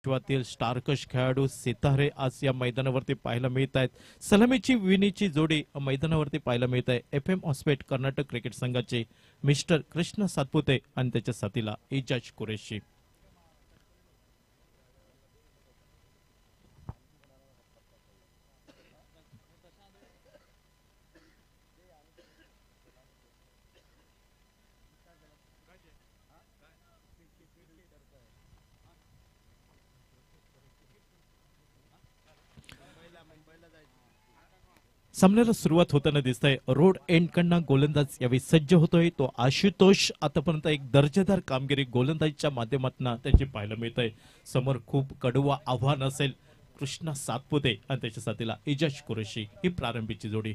विश्वातील स्टारकश खेळाडू सितारे आज या मैदानावरती पाहायला मिळत आहेत. सलामीची विणीची जोडी मैदानावरती पाहायला मिळत आहे. FM हॉस्पेट कर्नाटक क्रिकेट संघाचे मिस्टर कृष्ण सातपुते आणि त्याच्या साथीला इजाज कुरेशी. सामन्याला सुरुवात होताना दिसतंय. रोड एंड कडनं गोलंदाज यावेळी सज्ज होतोय. तो आशुतोष आतापर्यंत एक दर्जेदार कामगिरी गोलंदाजीच्या माध्यमातून त्याची पाहायला मिळत आहे. समोर खूप कडवं आव्हान असेल. कृष्णा सातपुते आणि त्याच्या साथीला इजाज कुरेशी ही प्रारंभीची जोडी.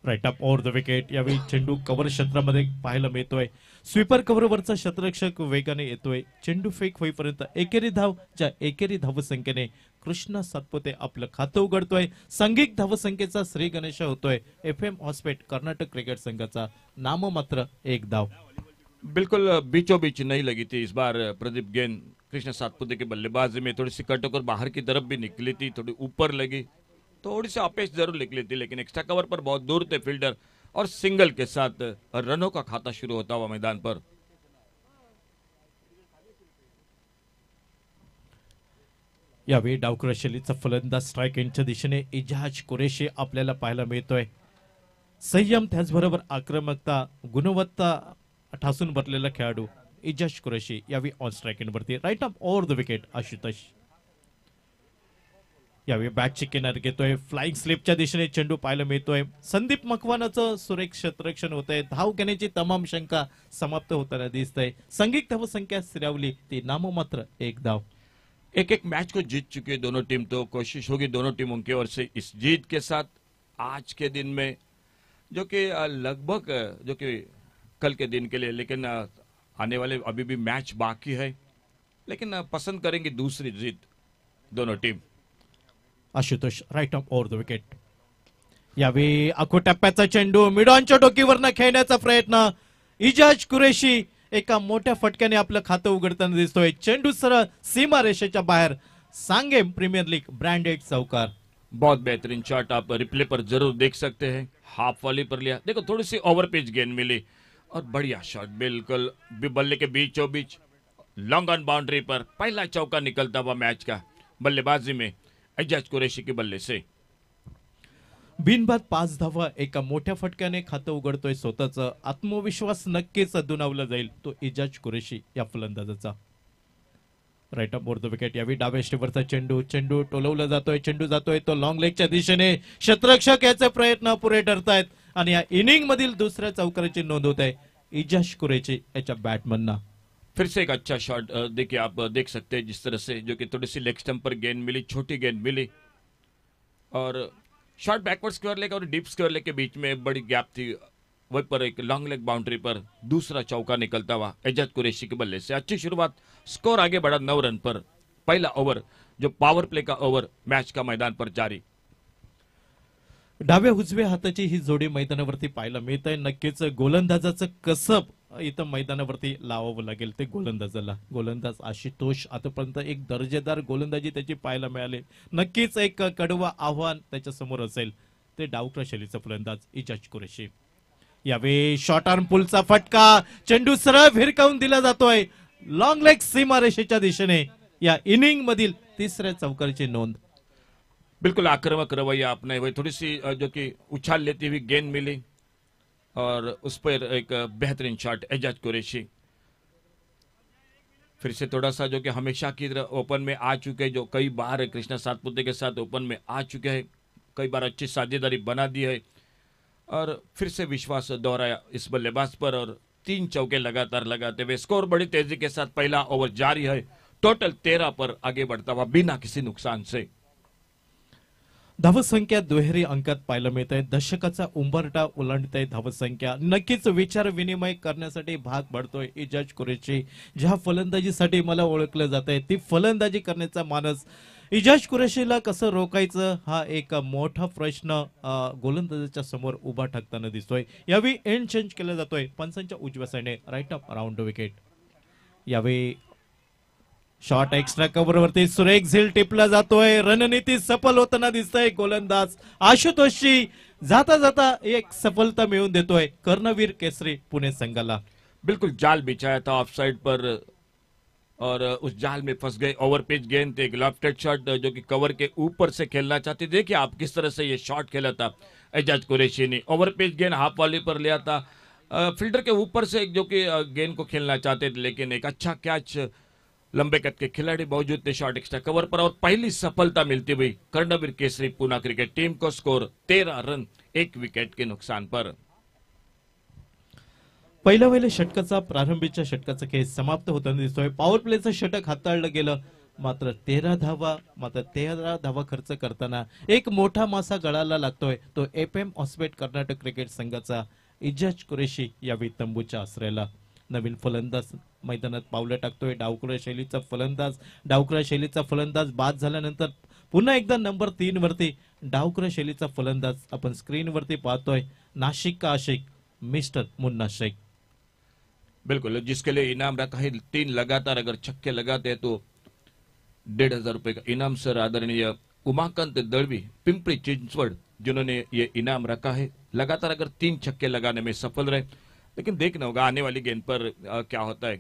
Right up over the wicket. यावेळी चेंडू कव्हर क्षेत्रामध्ये पाहायला मिळतोय. स्वीपर कव्हरवरचा क्षेत्ररक्षक वेगाने येतोय. चेंडू फेक होईपर्यंत एकेरी धाव, ज्या एकेरी धावसंख्येने कृष्णा सातपुते आपलं खातं उघडतोय. सांघिक धावसंख्येचा श्री गणेश होतोय. FM हॉस्पेट कर्नाटक क्रिकेट संघाचा नाममात्र एक धाव. बिल्कुल बीचों बीच नहीं लगी थी इस बार. प्रदीप गेंद कृष्ण सातपुते के बल्लेबाजी में थोड़ी सी कट होकर बाहर की तरफ भी निकली थी, थोड़ी ऊपर लगी, थोड़ी सी अपेश जरूर निकली थी, लेकिन एक्स्ट्रा कवर पर बहुत दूर थे फील्डर और सिंगल के साथ रनों का खाता शुरू होता हुआ मैदान पर. यावेळी डावखुरा शैलीचा फलंदाज स्ट्राईक एंडच्या दिशेने इजाज कुरेशी आपल्याला पाहायला मिळतोय. संयम त्याचबरोबर आक्रमकता, गुणवत्ता ठासून भरलेला खेळाडू इजाज कुरेशी यावेळी ऑन स्ट्राईक एंडवरती. Right up over the wicket Ashutosh. यावेळी बॅटची किनार घेतोय. फ्लाइंग स्लिपच्या दिशेने चेंडू पाहायला मिळतोय. संदीप मकवानाचं सुरेख क्षेत्ररक्षण होतंय. धाव घेण्याची तमाम शंका समाप्त होताना दिसतंय. संघिक धावसंख्या स्थिरावली ती नाममात्र एक धाव. एक एक मैच को जीत चुकी है दोनों टीम, तो कोशिश होगी दोनों टीमों की ओर से इस जीत के साथ आज के दिन में, जो कि लगभग जो कि कल के दिन के लिए, लेकिन आने वाले अभी भी मैच बाकी है, लेकिन पसंद करेंगे दूसरी जीत दोनों टीम. Ashutosh right off over the wicket. यावेळी आखो टप्प्याचा चेंडू मिडॉनच्या डोकीवरनं खेळण्याचा प्रयत्न. इजाज कुरेशी एका मोठ्या फटक्याने आपलं खातं उघडताना दिसतोय. चेंडू सरळ सीमा रेषेच्या बाहेर. सांगेम प्रीमियर लीग ब्रांडेड चौकार. बहुत बेहतरीन शॉट आप रिप्ले पर जरूर देख सकते हैं. हाफ वाली पर लिया, देखो थोड़ी सी ओवर पिच गेंद मिली और बढ़िया शॉट, बिल्कुल बल्ले के बीचों बीच लॉन्ग ऑन बाउंड्री पर पहला चौका निकलता हुआ मैच का बल्लेबाजी में इजाज कुरेशी के बल्ले से. बिनबाद 5 धावा एका मोठ्या फटक्याने खातं उघडतोय स्वतःचं. आत्मविश्वास नक्कीच दुणावला जाईल तो इजाज कुरेशी या फलंदाजाचा. Right up over the wicket. यावेळी डाव्या स्टेवरचा चेंडू टोलवला जातोय. चेंडू जातोय तो लॉंग लेगच्या दिशेने. क्षेत्ररक्षक याचे प्रयत्न पुरे ठरतायत आणि या इनिंग मधील दुसऱ्या चौकाराची नोंद होत आहे इजाज कुरेशी याच्या बॅटमनना. फिर से एक अच्छा शॉट देखिए, आप देख सकते हैं जिस तरह से, जो कि थोड़ी सी लेग स्टंप पर गेंद मिली, छोटी गेंद मिली और शॉट बैकवर्ड स्क्वायर लेग और डीप स्क्वायर लेग के बीच में बड़ी गैप थी. वहीं पर एक लॉन्ग लेग बाउंड्री पर दूसरा चौका निकलता हुआ इजाज कुरेशी के बल्ले से. अच्छी शुरुआत, स्कोर आगे बढ़ा 9 रन पर. पहला ओवर जो पावर प्ले का ओवर मैच का मैदान पर जारी. डाव्या उजव्या हाताची ही जोडी मैदानावरती पाहायला मिळत आहे. नक्कीच गोलंदाजाचं कसब इथं मैदानावरती लावावं लागेल ते गोलंदाजाला. गोलंदाज आशुतोष आतापर्यंत एक दर्जेदार गोलंदाजी त्याची पाहायला मिळाली. नक्कीच एक कडवा आव्हान त्याच्या समोर असेल ते डावखुरा शैलीचा फलंदाज इजाज कुरेशी. यावेळी शॉर्ट आर्म पुलचा फटका. चेंडू सरळ भिरकावून दिला जातोय लॉंग लेग सीमारेषेच्या दिशेने. या इनिंग मधील तिसऱ्या चौकाराची नोंद. बिल्कुल आक्रामक रवैया अपने हुए, थोड़ी सी जो कि उछाल लेती हुई गेंद मिली और उस पर एक बेहतरीन शॉट इजाज कुरेशी. फिर से थोड़ा सा जो कि हमेशा की तरह ओपन में आ चुके, जो कई बार कृष्णा सातपुते के साथ ओपन में आ चुके हैं, कई बार अच्छी साझेदारी बना दी है और फिर से विश्वास दोहराया इस बल्लेबाज पर और 3 चौके लगातार लगाते हुए स्कोर बड़ी तेजी के साथ पहला ओवर जारी है. टोटल 13 पर आगे बढ़ता हुआ बिना किसी नुकसान से. धावसंख्या दुहेरी अंकात पाहायला मिळत आहे. दशकाचा उंबरठा ओलांडत आहे धावसंख्या. नक्कीच विचार विनिमय करण्यासाठी भाग पडतोय इजाज कुरेशी. ज्या फलंदाजीसाठी मला ओळखलं जात आहे ती फलंदाजी करण्याचा मानस इजाज कुरेशीला कसं रोखायचं हा एक मोठा प्रश्न गोलंदाजाच्या समोर उभा ठाकताना दिसतोय. यावेळी एंड चेंज केला जातोय पंचांच्या उजव्या साईडने. Right up around the wicket. यावेळी शॉट एक्स्ट्रा कव्हर वरती सुरेख झेल टिपला जातोय. रणनीती सफल होताना दिसतंय. गोलंदाज आशुतोषची जाता जाता एक सफलता मिळवून देतोय कर्णवीर केसरी पुणे संघाला. बिल्कुल जाल बिछाया था ऑफ साइड पर और उस जाल में फंस गए. ओवर पिच गेंद थे, ग्लॉफ्टेड शॉट जो कि कवर के ऊपर से खेलना चाहते. देखिए आप किस तरह से ये शॉट खेला था एजाज कुरैशी ने. ओवर पिच गेंद हाफ वॉली पर लिया था, फील्डर के ऊपर से जो कि गेंद को खेलना चाहते थे, लेकिन एक अच्छा कैच लंबे कद के खिलाड़ी मौजूद थे शॉट एक्स्ट्रा कवर पर और पहली सफलता मिलती हुई कर्णवीर केसरी पुणे क्रिकेट टीम को. स्कोर 13 रन 1 विकेट के नुकसान पर. पहिल्या षटकाचा प्रारंभीच्या षटकाचा खेळ समाप्त होताना दिसतोय. पॉवर प्लेचं षटक हाताळलं गेलं, मात्र 13 धावा खर्च करताना एक मोठा मासा गळाला लागतोय. तो FM हॉस्पेट कर्नाटक क्रिकेट संघाचा इजाज कुरेशी यावेळी तंबूच्या आसऱ्याला. नवीन फलंदाज मैदानात पावलं टाकतोय. डावखुळ्या शैलीचा फलंदाज बाद झाल्यानंतर पुन्हा एकदा नंबर 3 वरती डावखुळ्या शैलीचा फलंदाज आपण स्क्रीन वरती पाहतोय. नाशिक का आशिक मिस्टर मुन्ना शेख. बिल्कुल, जिसके लिए इनाम रखा है 3 लगातार अगर छक्के लगाते हैं तो 1,500 रुपए का इनाम. सर आदरणीय उमाकांत दळवी पिंपरी चिंचवड जिन्होंने ये इनाम रखा है, लगातार अगर 3 छक्के लगाने में सफल रहे. लेकिन देखना होगा आने वाली गेंद पर क्या होता है.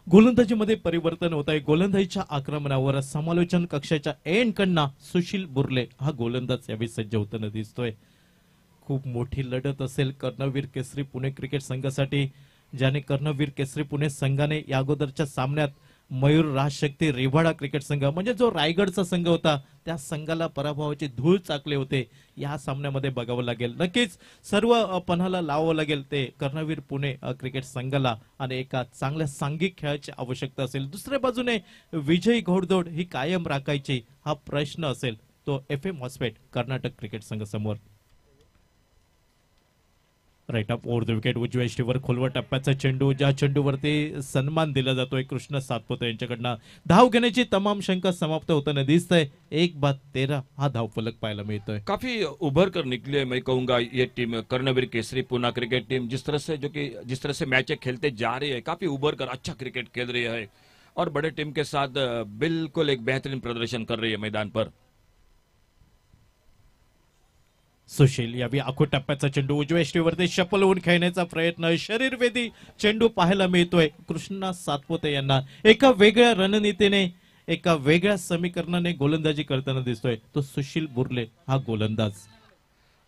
गोलंदाजीमध्ये परिवर्तन होत आहे. गोलंदाजीच्या आक्रमणावर समालोचन कक्षाच्या एंड कडनं सुशील बुर्ले हा गोलंदाज यावेळी सज्ज होताना दिसतोय. खूप मोठी लढत असेल कर्णवीर केसरी पुणे क्रिकेट संघासाठी, ज्याने कर्णवीर केसरी पुणे संघाने या अगोदरच्या सामन्यात मयूर राजशक्ती रिवाडा क्रिकेट संघ म्हणजे जो रायगडचा संघ होता त्या संघाला पराभवाची धूळ चाकले होते. या सामन्यामध्ये बघावं लागेल, नक्कीच सर्व पणाला लावावं लागेल ते कर्णवीर पुणे क्रिकेट संघाला आणि एका चांगल्या सांघिक खेळाची आवश्यकता असेल. दुसऱ्या बाजूने विजयी घोडदौड ही कायम राखायची हा प्रश्न असेल तो FM हॉस्पेट कर्नाटक क्रिकेट संघ समोर. Right up over the wicket उजव्या यष्टीवर खोलवर टप्प्याचा चेंडू, ज्या चेंडूवरती सन्मान दिला जातोय कृष्ण सातपुते यांच्याकडनं. धाव घेण्याची तमाम शंका समाप्त होताना दिसतंय. 1/13 हा धाव फलक पाहायला मिळतोय. काफी उभर कर निकली है मैं कहूंगा ये team Karnveer Kesari Pune cricket team. जिस तरह से मैचें खेलते जा रही है, काफी उभर कर अच्छा क्रिकेट खेल रही है और बड़े टीम के साथ बिल्कुल एक बेहतरीन प्रदर्शन कर रही है मैदान पर. सुशील यावेळी आखो टप्प्याचा चेंडू उजव्या यष्टीवरती शपल होऊन खेळण्याचा प्रयत्न, शरीरवेदी चेंडू पाहायला मिळतोय. कृष्णा सातपुते यांना एका वेगळ्या रणनीतीने एका वेगळ्या समीकरणाने गोलंदाजी करताना दिसतोय तो सुशील बुर्ले हा गोलंदाज.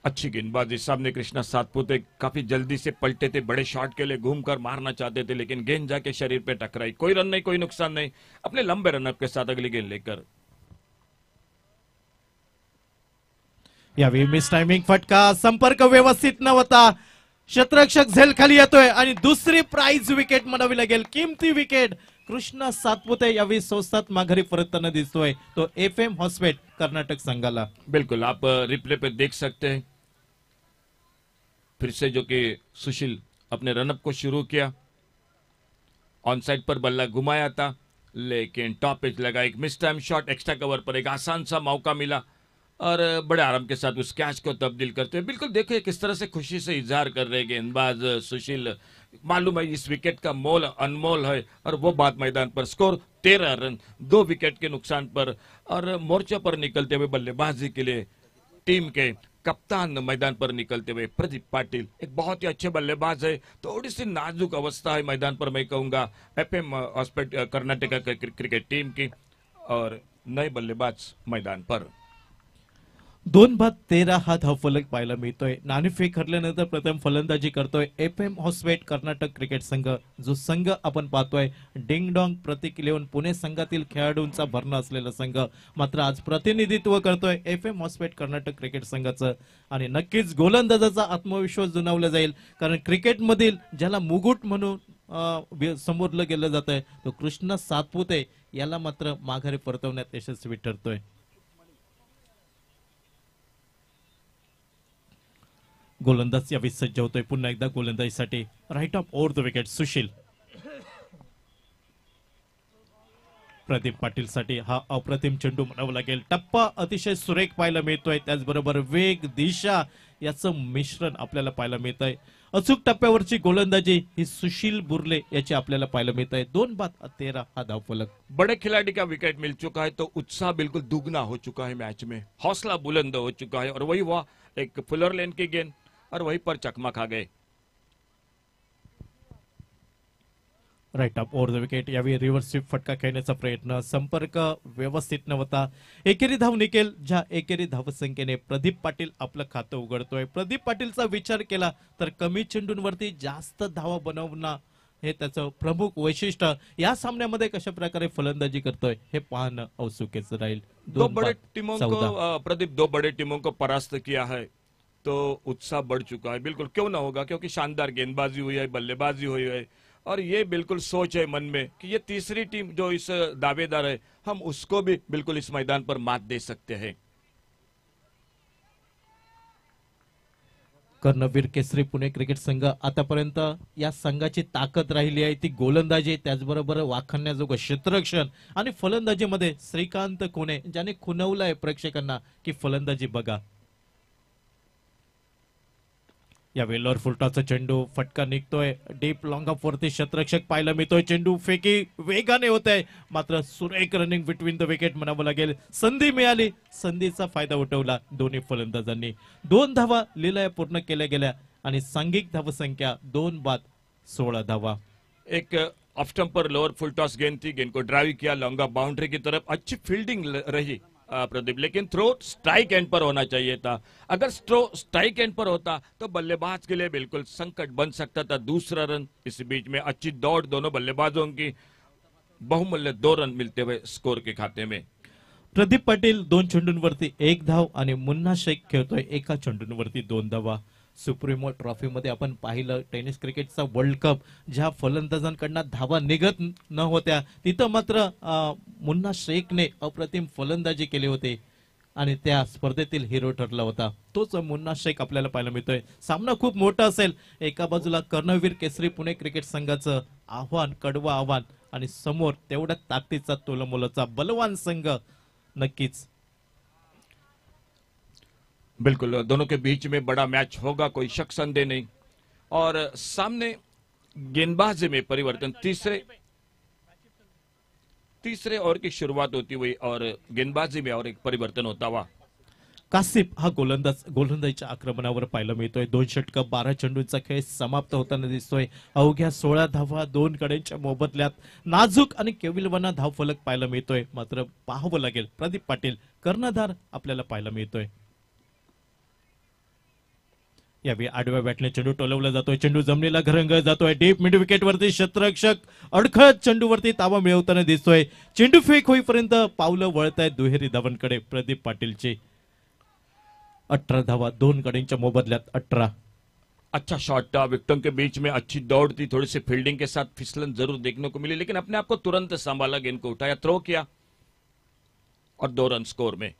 अच्छी गेंदबाजी. सामने कृष्णा सातपुते काफी जल्दी से पलटे थे, बड़े शॉट के लिए घूमकर मारना चाहते थे, लेकिन गेंद जाके शरीर पे टकराई. कोई रन नहीं, कोई नुकसान नहीं. अपने लंबे रनअप के साथ अगली गेंद लेकर यावेळी मिस टायमिंग फटका, संपर्क व्यवस्थित नव्हता. क्षेत्ररक्षक झेल खाली येतोय आणि दुसरी प्राइज विकेट म्हणावी लागेल, किमती विकेट. कृष्णा सातपुते यावेळी स्वस्तात माघारी परतताना दिसतोय तो FM हॉस्पेट कर्नाटक संघाला. बिल्कुल, आप रिप्ले पे देख सकते हैं फिर से जो कि सुशील अपने रनअप को शुरू किया. ऑन साइड पर बल्ला घुमाया था, लेकिन टॉप पिच लगा. एक miss time shot extra cover पर एक आसान सा मौका मिला और बड़े आराम के साथ उस कैच को तब्दील करते हुए बिल्कुल देखिए किस तरह से खुशी से इजहार कर रहे गेंदबाज सुशील. मालूम है इस विकेट का मोल अनमोल है और वो बात मैदान पर. स्कोर 13 रन 2 विकेट के नुकसान पर और मोर्चा पर निकलते हुए बल्लेबाजी के लिए टीम के कप्तान मैदान पर निकलते हुए प्रदीप पाटिल एक बहुत ही अच्छे बल्लेबाज है. थोड़ी सी नाजुक अवस्था है मैदान पर मैं कहूंगा FM Hospet Karnataka cricket team की और नए बल्लेबाज मैदान पर. 2/13 हा धाव फलक पाहायला मिळतोय. नाणेफेक हरल्यानंतर प्रथम फलंदाजी करतोय FM हॉस्पेट कर्नाटक क्रिकेट संघ. जो संघ आपण पाहतोय डिंग डॉंग प्रतीक 11 पुणे संघातील खेळाडूंचा भरणा असलेला संघ मात्र आज प्रतिनिधित्व करतोय FM हॉस्पेट कर्नाटक क्रिकेट संघाचं. आणि नक्कीच गोलंदाजाचा आत्मविश्वास जुनावला जाईल, कारण क्रिकेटमधील ज्याला मुकुट म्हणून समोरलं गेलं जात आहे तो कृष्णा सातपुते याला मात्र माघारी परतवण्यात यशस्वी ठरतोय. गोलंदाज यावेळी सज्ज होतोय पुन्हा एकदा गोलंदाजीसाठी. Right off over the wicket Sushil. Pradeep Patil साठी हा अप्रतिम चेंडू म्हणावा लागेल. टप्पा अतिशय सुरेख पाहायला मिळतोय, त्याचबरोबर वेग, दिशा याचं मिश्रण आपल्याला पाहायला मिळत आहे. अचूक टप्प्यावरची गोलंदाजी ही सुशील बुर्ले याची आपल्याला पाहायला मिळत आहे. 2 बाद 13 हा धावफलक. बड़े खिलाड़ी का विकेट मिल चुका है तो उत्साह बिल्कुल दुगना हो चुका है मैच में, हौसला बुलंद हो चुका है और वही हुआ, एक फुलर लेन की गेंद और वहीं पर चकमा खा गए. Right up over the wicket. यावेळी रिव्हर्स स्वीप फटका खेळण्याचा प्रयत्न, संपर्क व्यवस्थित नव्हता. एकेरी धाव निकेल, ज्या एकेरी धावसंख्येने प्रदीप पाटील आपलं खातं उघडतोय. प्रदीप पाटीलचा विचार केला तर कमी चेंडूंवरती जास्त धावा बनवणं हे त्याचं प्रमुख वैशिष्ट्य. या सामन्यामध्ये कशा प्रकारे फलंदाजी करतोय हे पाहणं औत्सुक्याचं राहील. दो बड़े टीमों 14. को प्रदीप, दो बड़े टीमों को परास्त किया है तो उत्साह बढ़ चुका है. बिल्कुल क्यों ना होगा, क्योंकि शानदार गेंदबाजी हुई है, बल्लेबाजी हुई है और ये बिल्कुल सोच है मन में कि ये तीसरी टीम जो इस दावेदार है, हम उसको भी बिल्कुल इस मैदान पर मात दे सकते हैं. कर्णवीर केसरी पुणे क्रिकेट संघ आतापर्यंत या संघाची ताकद राहिली आहे ती गोलंदाजी, त्याचबरोबर वाखाणण्याजोगं क्षेत्ररक्षण आणि फलंदाजीमध्ये श्रीकांत कोणे ज्याने खुणवलंय प्रेक्षकांना की फलंदाजी बघा. यावेळी लोअर फुलटॉसचा चेंडू, फटका निघतोय डीप लॉंग ऑफ वरती, क्षेत्ररक्षक पाहायला मिळतोय. चेंडू फेकी वेगाने होत आहे, मात्र सुरेख रनिंग बिटवीन द विकेट म्हणावं लागेल. संधी मिळाली, संधीचा फायदा उठवला दोन्ही फलंदाजांनी. 2 धावा लिलाया पूर्ण केल्या गेल्या आणि सांघिक धावसंख्या 2 बाद 16 धावा. एक ऑफ स्टंप पर लोअर फुल टॉस गेंद थी, गेंद को ड्राइव किया लॉन्ग ऑफ बाउंड्री की तरफ, अच्छी फील्डिंग रही प्रदीप, लेकिन थ्रो स्ट्राइक एंड पर होना चाहिए था. अगर थ्रो स्ट्राइक एंड पर होता तो बल्लेबाज के लिए बिल्कुल संकट बन सकता था. दूसरा रन, इस बीच में अच्छी दौड़ दोनों बल्लेबाजों की, बहुमूल्य 2 रन मिलते हुए स्कोर के खाते में. प्रदीप पाटील 2 चेंडूंवरती 1 धाव आणि मुन्ना शेख खेळतोय 1 चेंडूंवरती 2 धावा. सुप्रीमो ट्रॉफी मध्ये आपण पाहिलं टेनिस क्रिकेटचा वर्ल्ड कप, ज्या फलंदाजांकडनं धावा निघत न होत्या तिथं मात्र मुन्ना शेखने अप्रतिम फलंदाजी केली होती आणि त्या स्पर्धेतील हिरो ठरला होता. तोच मुन्ना शेख आपल्याला पाहायला मिळतोय. सामना खूप मोठा असेल. एका बाजूला कर्णवीर केसरी पुणे क्रिकेट संघाचं आव्हान, कडवं आव्हान, आणि समोर तेवढ्या ताकदीचा तोलमोलाचा बलवान संघ. नक्कीच बिल्कुल दोनों के बीच में बड़ा मैच होगा, कोई शक संदेह नहीं. और सामने गेंदबाजी में परिवर्तन, तीसरे ओवर की शुरुआत होती हुई और गेंदबाजी में और एक परिवर्तन होता हुआ. कासिफ हा गोलंदाजीच्या आक्रमणावर पाहायला मिळतोय. 2 षटकं 12 चेंडूंचा खेळ समाप्त होताना दिसतोय. अवघ्या 16 धावा 2 कड्यांच्या मोबदल्यात. नाजूक आणि केविलवाना धावफलक पाहायला मिळतोय. मात्र पाहावं लागेल प्रदीप पाटील कर्णधार आपल्याला पाहायला मिळतोय. यावेळी आडव्या बॅटने चेंडू टोलवला जातोय. चेंडू जमिनीला घरंगळत जातोय. डीप मिड विकेट वरती क्षेत्ररक्षक अडखळत चेंडूवरती ताबा मिळवताना दिसतोय. चेंडू फेक होईपर्यंत पावलं वळत आहेत दुहेरी धावांकडे प्रदीप पाटीलचे. 18 धावा 2 गड्यांच्या मोबदल्यात 18. अच्छा शॉट था, विकेटों के बीच में अच्छी दौड़ थी, थोड़ी सी फील्डिंग के साथ फिसलन जरूर देखने को मिली, लेकिन अपने आप को तुरंत संभाला, गेंद को उठाया, थ्रो किया और 2 रन स्कोर में.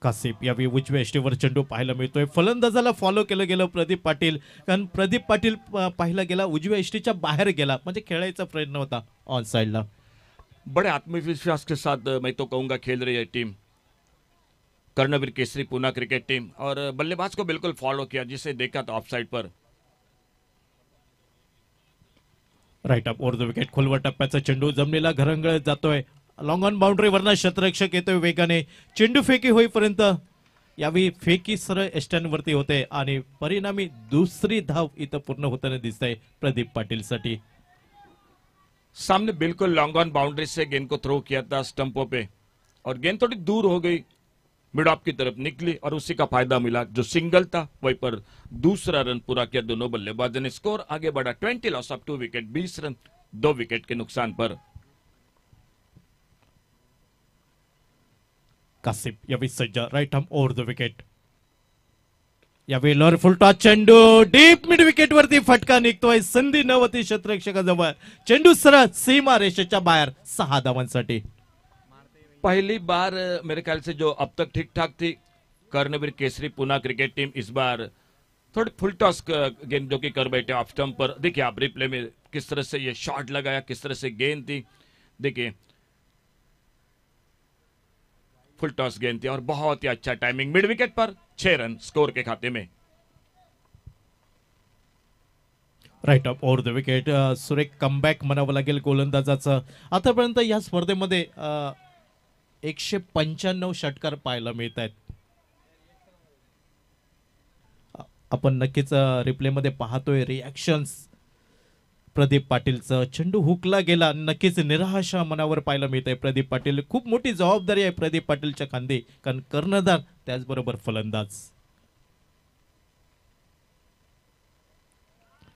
कासिफ यावेळी उजव्या एष्टीवर चेंडू पाहायला मिळतोय. फलंदाजाला फॉलो केलं गेलं प्रदीप पाटील, कारण प्रदीप पाटील पाहिला गेला उजव्या एष्टीच्या बाहेर गेला, म्हणजे खेळायचा प्रयत्न होता ऑन साइडला. बड़े आत्मविश्वास के साथ मैं तो कहूंगा खेल रही है team Karnveer Kesari Pune cricket team, और बल्लेबाज को बिल्कुल फॉलो किया, जिसे देखा तो ऑफ साइड पर. Right up over the wicket. खोलवर टप्प्याचा चेंडू जमिनीला घरंगळत जातोय. लॉंग ऑन बाउंड्री वरना क्षेत्ररक्षक येतोय वेगाने. चेंडू फेकी होईपर्यंत यावेळी फेकी सरळ एस्टॅनवरती होते आणि परिणामी दुसरी धाव इथं पूर्ण होताना दिसतंय प्रदीप पाटील साठी. सामने बिल्कुल लॉन्ग ऑन बाउंड्री से गेंद को थ्रो किया था स्टंपों पे, और गेंद थोड़ी दूर हो गई, मिड ऑफ की तरफ निकली और उसी का फायदा मिला. जो सिंगल था वहीं पर दूसरा रन पूरा किया दोनों बल्लेबाजों ने. स्कोर आगे बढ़ा 20 loss of 2 wicket, 20 run 2 wicket के नुकसान पर. कासिफ यावेळी सज्ज. Right arm over the wicket. यावेळी लॉर फुल टॉस चेंडू डीप मिड विकेट वरती फटका निघतोय. संधी नवती क्षेत्ररक्षकाजवळ. चेंडू सरळ सीमा रेषेच्या बाहेर 6 धावांसाठी. पहली बार मेरे ख्याल से जो अब तक ठीक ठाक थी कर्णवीर केसरी पुणे क्रिकेट टीम, इस बार थोड़ी फुल टॉस गेंद जो कि कर बैठे ऑफ स्टंप पर. देखिए आप रिप्ले में किस तरह से ये शॉट लगाया, किस तरह से गेंद थी, देखिए फुल टॉस गेंद थी और बहुत ही अच्छा टाइमिंग। मिड विकेट पर 6 रन स्कोर के खाते में। Right up over the wicket. सुरेख कमबॅक म्हणावं लागेल गोलंदाजाचं. आतापर्यंत या स्पर्धेमध्ये 195 षटकार पाहायला मिळत आहेत. आपण नक्कीच रिप्लेमध्ये पाहतोय रिॲक्शन्स. प्रदीप पाटीलचं चेंडू हुकला गेला, नक्कीच निराशा मनावर पाहायला मिळत आहे. प्रदीप पाटील, खूप मोठी जबाबदारी आहे प्रदीप पाटीलच्या खांदी, कारण कर्णधार त्याचबरोबर फलंदाज.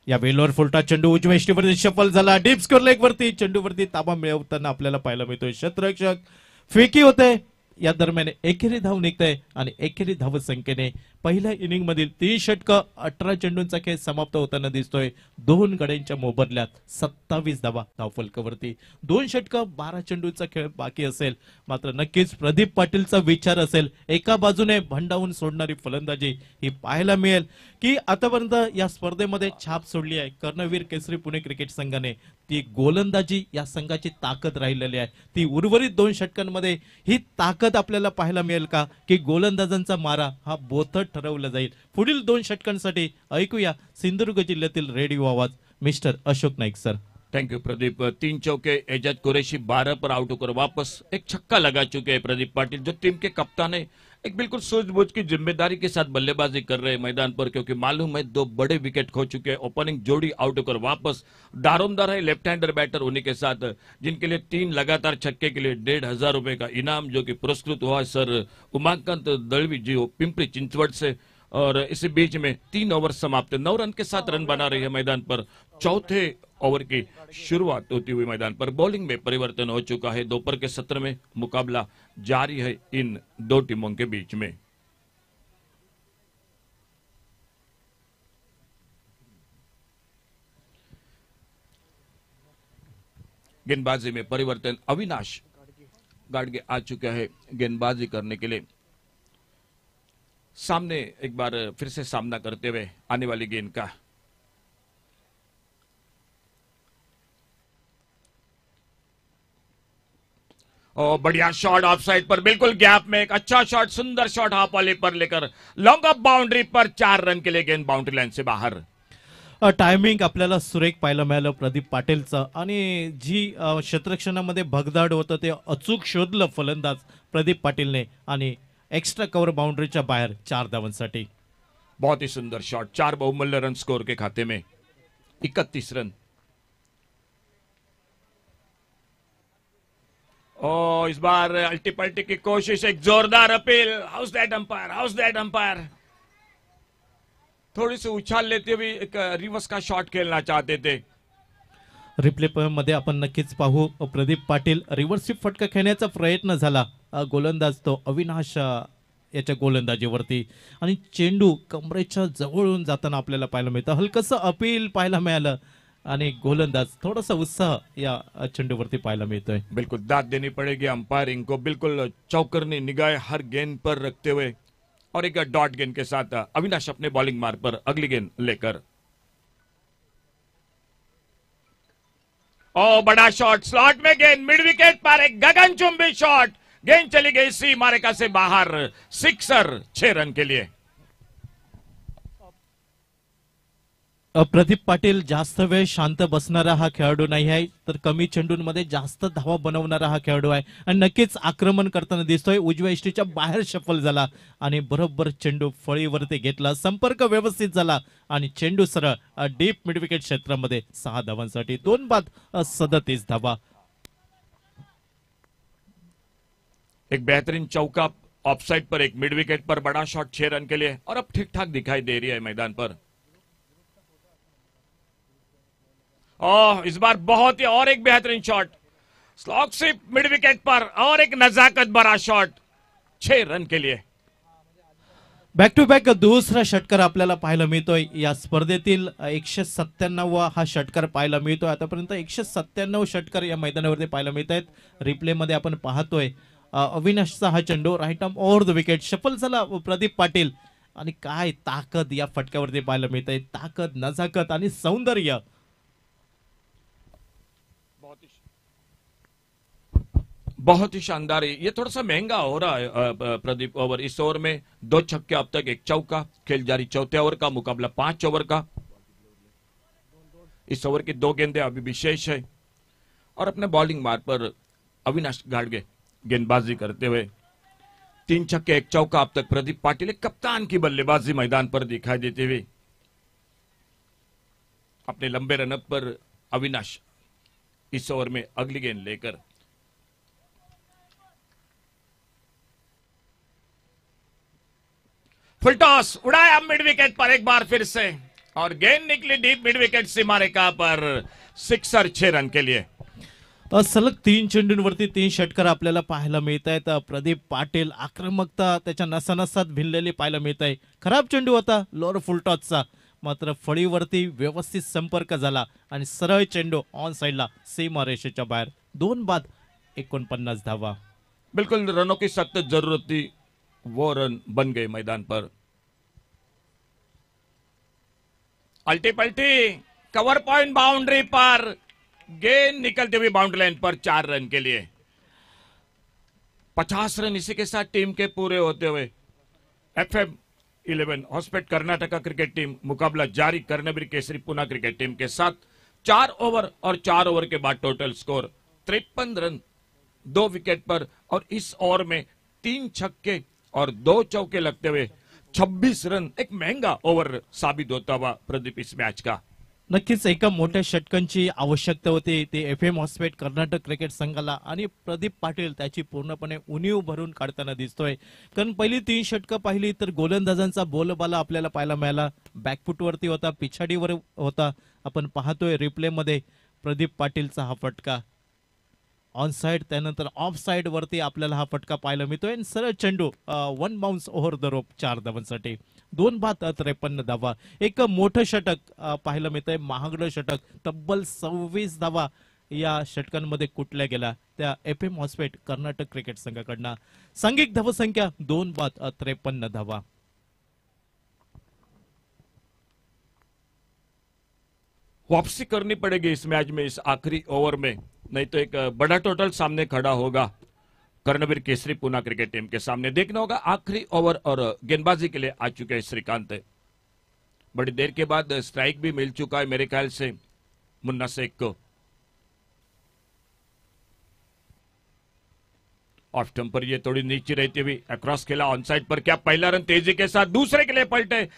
या वेलवर फुलटा चेंडू उजव्या यष्टीवरती शफल झाला, डीप स्कोर लेग वरती चेंडूवरती ताबा मिळवताना आपल्याला पाहायला मिळतोय क्षेत्ररक्षक फेकी होते. या दरम्यान एकेरी धाव निघते आणि एकेरी धाव संख्येने पहिल्या इनिंग मधील 3 षटकं 18 चेंडूंचा खेळ समाप्त होताना दिसतोय. 2 गड्यांच्या मोबदल्यात 27 धावा धावफलकावरती. 2 षटकं 12 चेंडूंचा खेळ बाकी असेल, मात्र नक्कीच प्रदीप पाटीलचा विचार असेल एका बाजूने भंडावून सोडणारी फलंदाजी ही पाहायला मिळेल की आतापर्यंत या स्पर्धेमध्ये छाप सोडली आहे कर्णवीर केसरी पुणे क्रिकेट संघाने. ती गोलंदाजी या संघाची ताकद राहिलेली आहे. ती उर्वरित 2 षटकांमध्ये ही ताकद आपल्याला पाहायला मिळेल का, की गोलंदाजांचा मारा हा बोथट ठरवला जाईल. पुढील 2 षटकांसाठी ऐकूया सिंधुदुर्ग जिल्ह्यातील रेडिओ आवाज mister Ashok Naik sir. Thank you Pradeep. 3 चौके, एजाज कुरैशी 12 पर आउट होकर वापस. एक छक्का लगा चुके हैं प्रदीप पाटिल, जो टीम के कप्तान है. एक बिल्कुल सूझबूझ की जिम्मेदारी के साथ बल्लेबाजी कर रहे हैं मैदान पर, क्योंकि मालूम है 2 बड़े विकेट खो चुके हैं. ओपनिंग जोड़ी आउट होकर वापस. दारोमदार है लेफ्ट हैंडर बैटर उन्हीं के साथ, जिनके लिए 3 लगातार छक्के के लिए 1,500 रुपए का इनाम जो कि पुरस्कृत हुआ सर उमाकांत दलवी जी हो पिंपरी चिंचवड से. और इसी बीच में 3 ओवर समाप्त, 9 रन के साथ रन बना रही है मैदान पर. चौथे ओवर की शुरुआत होती हुई मैदान पर बॉलिंग में परिवर्तन हो चुका है. दोपहर के सत्र में मुकाबला जारी है इन 2 टीमों के बीच में. गेंदबाजी में परिवर्तन, अविनाश गाड़गे आ चुका है गेंदबाजी करने के लिए. सामने एक बार फिर से सामना करते हुए आने वाली गेंद का. ओ बढ़िया शॉट ऑफ साइड पर, बिल्कुल गैप में एक अच्छा शॉट, सुंदर शॉट हाफ वाले पर लेकर लॉन्ग ऑफ बाउंड्री पर 4 रन के लिए गेंद बाउंड्री लाइन से बाहर. टायमिंग आपल्याला सुरेख पाहायला मिळालं प्रदीप पाटीलचं, आणि जी क्षेत्ररक्षणामध्ये भगदाड होतं ते अचूक शोधलं फलंदाज प्रदीप पाटीलने, आणि एक्स्ट्रा कव्हर बाउंड्रीच्या बाहेर 4 धावांसाठी. बहुत ही सुंदर शॉट, 4 बहुमूल्य रन स्कोर के खाते में, 31 रन. ओ इस बार अल्टी पल्टी की कोशिश, एक जोरदार appeal. House that umpire, house that umpire. थोड़ी सी उछाल लेते हुए एक रिवर्स का शॉट खेलना चाहते थे. रिप्ले मध्ये आपण नक्कीच पाहू प्रदीप पाटील रिव्हर्स फटका खेळण्याचा प्रयत्न झाला. गोलंदाज तो अविनाश याच्या गोलंदाजीवरती, आणि चेंडू कमरेच्या जवळून जाताना आपल्याला पाहायला मिळतं. हलकसं अपील पाहायला मिळालं आणि गोलंदाज थोडासा उत्साह या चेंडूवरती पाहायला मिळतोय. बिल्कुल दाद देनी पड़ेगी अंपायरिंग को, बिल्कुल चौकरनी निगाह हर गेंद पर रखते हुए. और एक डॉट गेंद के साथ अविनाश अपने बॉलिंग मार्ग पर अगली गेंद लेकर. ओ बड़ा शॉट, स्लॉट में गेंद, मिड विकेट पर एक गगनचुंबी शॉट, गेंद चली गई सी मारेका से बाहर. सिक्सर, 6 रन के लिए. प्रदीप पाटील जास्त वेळ शांत बसणारा हा खेळाडू नाही आहे, तर कमी चेंडूंमध्ये जास्त धावा बनवणारा हा खेळाडू आहे, आणि नक्कीच आक्रमण करताना दिसतोय. उजव्या यष्टीच्या बाहेर शफल झाला आणि बरोबर चेंडू फळीवरती घेतला, संपर्क व्यवस्थित झाला आणि चेंडू सरळ डीप मिड विकेट क्षेत्रामध्ये 6 धावांसाठी. 2 बाद 37 धावा. एक बेहतरीन चौका ऑफसाइड पर, एक मिड विकेट पर बड़ा शॉट 6 रन के लिए. और अब ठीक ठाक दिखाई दे रही है मैदान पर. ओह इस बार बहुत ही और एक बेहतरीन shot, slog sweep mid wicket पर, और एक नजाकत भरा शॉट 6 रन के लिए. बॅक टू बॅक दुसरा षटकार आपल्याला पाहायला मिळतोय. या स्पर्धेतील 197 हा षटकार पाहायला मिळतोय. आतापर्यंत 197 षटकार या मैदानावरती पाहायला मिळत आहेत. रिप्ले मध्ये आपण पाहतोय अविनाशचा हा चेंडू right arm over the wicket shuffle झाला प्रदीप पाटील, आणि काय ताकद या फटक्यावरती पाहायला मिळत आहे. ताकद, नजाकत आणि सौंदर्य. बहुत ही शानदार है। ये थोड़ा सा महंगा हो रहा है प्रदीप ओवर। इस ओवर में 2 छक्के अब तक 1 चौका। खेल जारी चौथे ओवर का मुकाबला 5 ओवर का। इस ओवर की 2 गेंदें अभी भी शेष है और अपने बॉलिंग मार्ग पर अविनाश गाड़गे गेंदबाजी करते हुए 3 छक्के 1 चौका अब तक प्रदीप पाटिल कप्तान की बल्लेबाजी मैदान पर दिखाई देते हुए अपने लंबे रनअप पर अविनाश इस ओवर में अगली गेंद लेकर फुल टॉस उड़ाया मिड विकेट पर एक बार फिर से और गेंद निकली डीप मिड विकेट सीमा रेखा पर सिक्सर 6 रन के लिए। सलग 3 चेंडूंवरती 3 षटकार आपल्याला पाहायला मिळत आहेत. प्रदीप पाटील आक्रमकता त्याच्या नसानसात भिनलेली पाहायला मिळत आहे. खराब चेंडू होता लोअर फुलटॉसचा, मात्र फळीवरती व्यवस्थित संपर्क झाला आणि सरळ चेंडू ऑन साइडला सीमा रेषेच्या बाहेर. 2 बाद 49 धावा. बिल्कुल रनों की सख्त जरूरत थी, वो रन बन गए मैदान पर। अल्टी पल्टी कवर पॉइंट बाउंड्री पर गेंद निकलते हुए बाउंड्री लाइन पर 4 रन के लिए। 50 रन इसी के साथ टीम के पूरे होते हुए FM 11 hospital Karnataka cricket team मुकाबला जारी कर्णवीर केसरी पुणे क्रिकेट टीम के साथ 4 ओवर और 4 ओवर के बाद टोटल स्कोर 53 रन 2 विकेट पर और इस ओवर में 3 छक्के और 2 चौके लगते हुए 26 रन एक महंगा ओवर साबित होता हुआ प्रदीप इस मैच का। नक्कीच एका मोठ्या षटकांची आवश्यकता होती ते FM हॉस्पिटल कर्नाटक क्रिकेट संघाला आणि प्रदीप पाटील त्याची पूर्णपणे उणीव भरून काढताना दिसतोय. कारण पहिली 3 षटकं पाहिली तर गोलंदाजांचा बोलबाला आपल्याला पाहायला मिळाला. बॅकफुटवरती होता, पिछाडीवर होता. आपण पाहतोय रिप्ले मध्ये प्रदीप पाटीलचा हा फटका ऑन साइड, त्यानंतर ऑफ साइड वरती आपल्याला हा फटका पाहायला मिळतोय. सरळ चेंडू 1 बाउन्स ओव्हर द रोप 4 धावांसाठी. 2 बाद 53 धावा. एक मोठं षटक पाहायला मिळतंय, महागडं षटक. तब्बल 26 धावा या षटकांमध्ये कुठल्या गेल्या त्या FM हॉस्पिटल कर्नाटक क्रिकेट संघाकडनं. सांघिक धावसंख्या 2 बाद 53 धावा. वापसी करनी पड़ेगी इस मैच में इस आखिरी ओवर में, नहीं तो एक बड़ा टोटल सामने खड़ा होगा कर्णवीर केसरी पुणे क्रिकेट टीम के सामने। देखना होगा आखिरी ओवर और गेंदबाजी के लिए आ चुके हैं श्रीकांत। बड़ी देर के बाद स्ट्राइक भी मिल चुका है मेरे ख्याल से मुन्ना शेख को। ऑफ स्टंप पर ये थोड़ी नीचे रहती हुई अक्रॉस खेला ऑन साइड पर, क्या पहला रन तेजी के साथ दूसरे के लिए पलटे,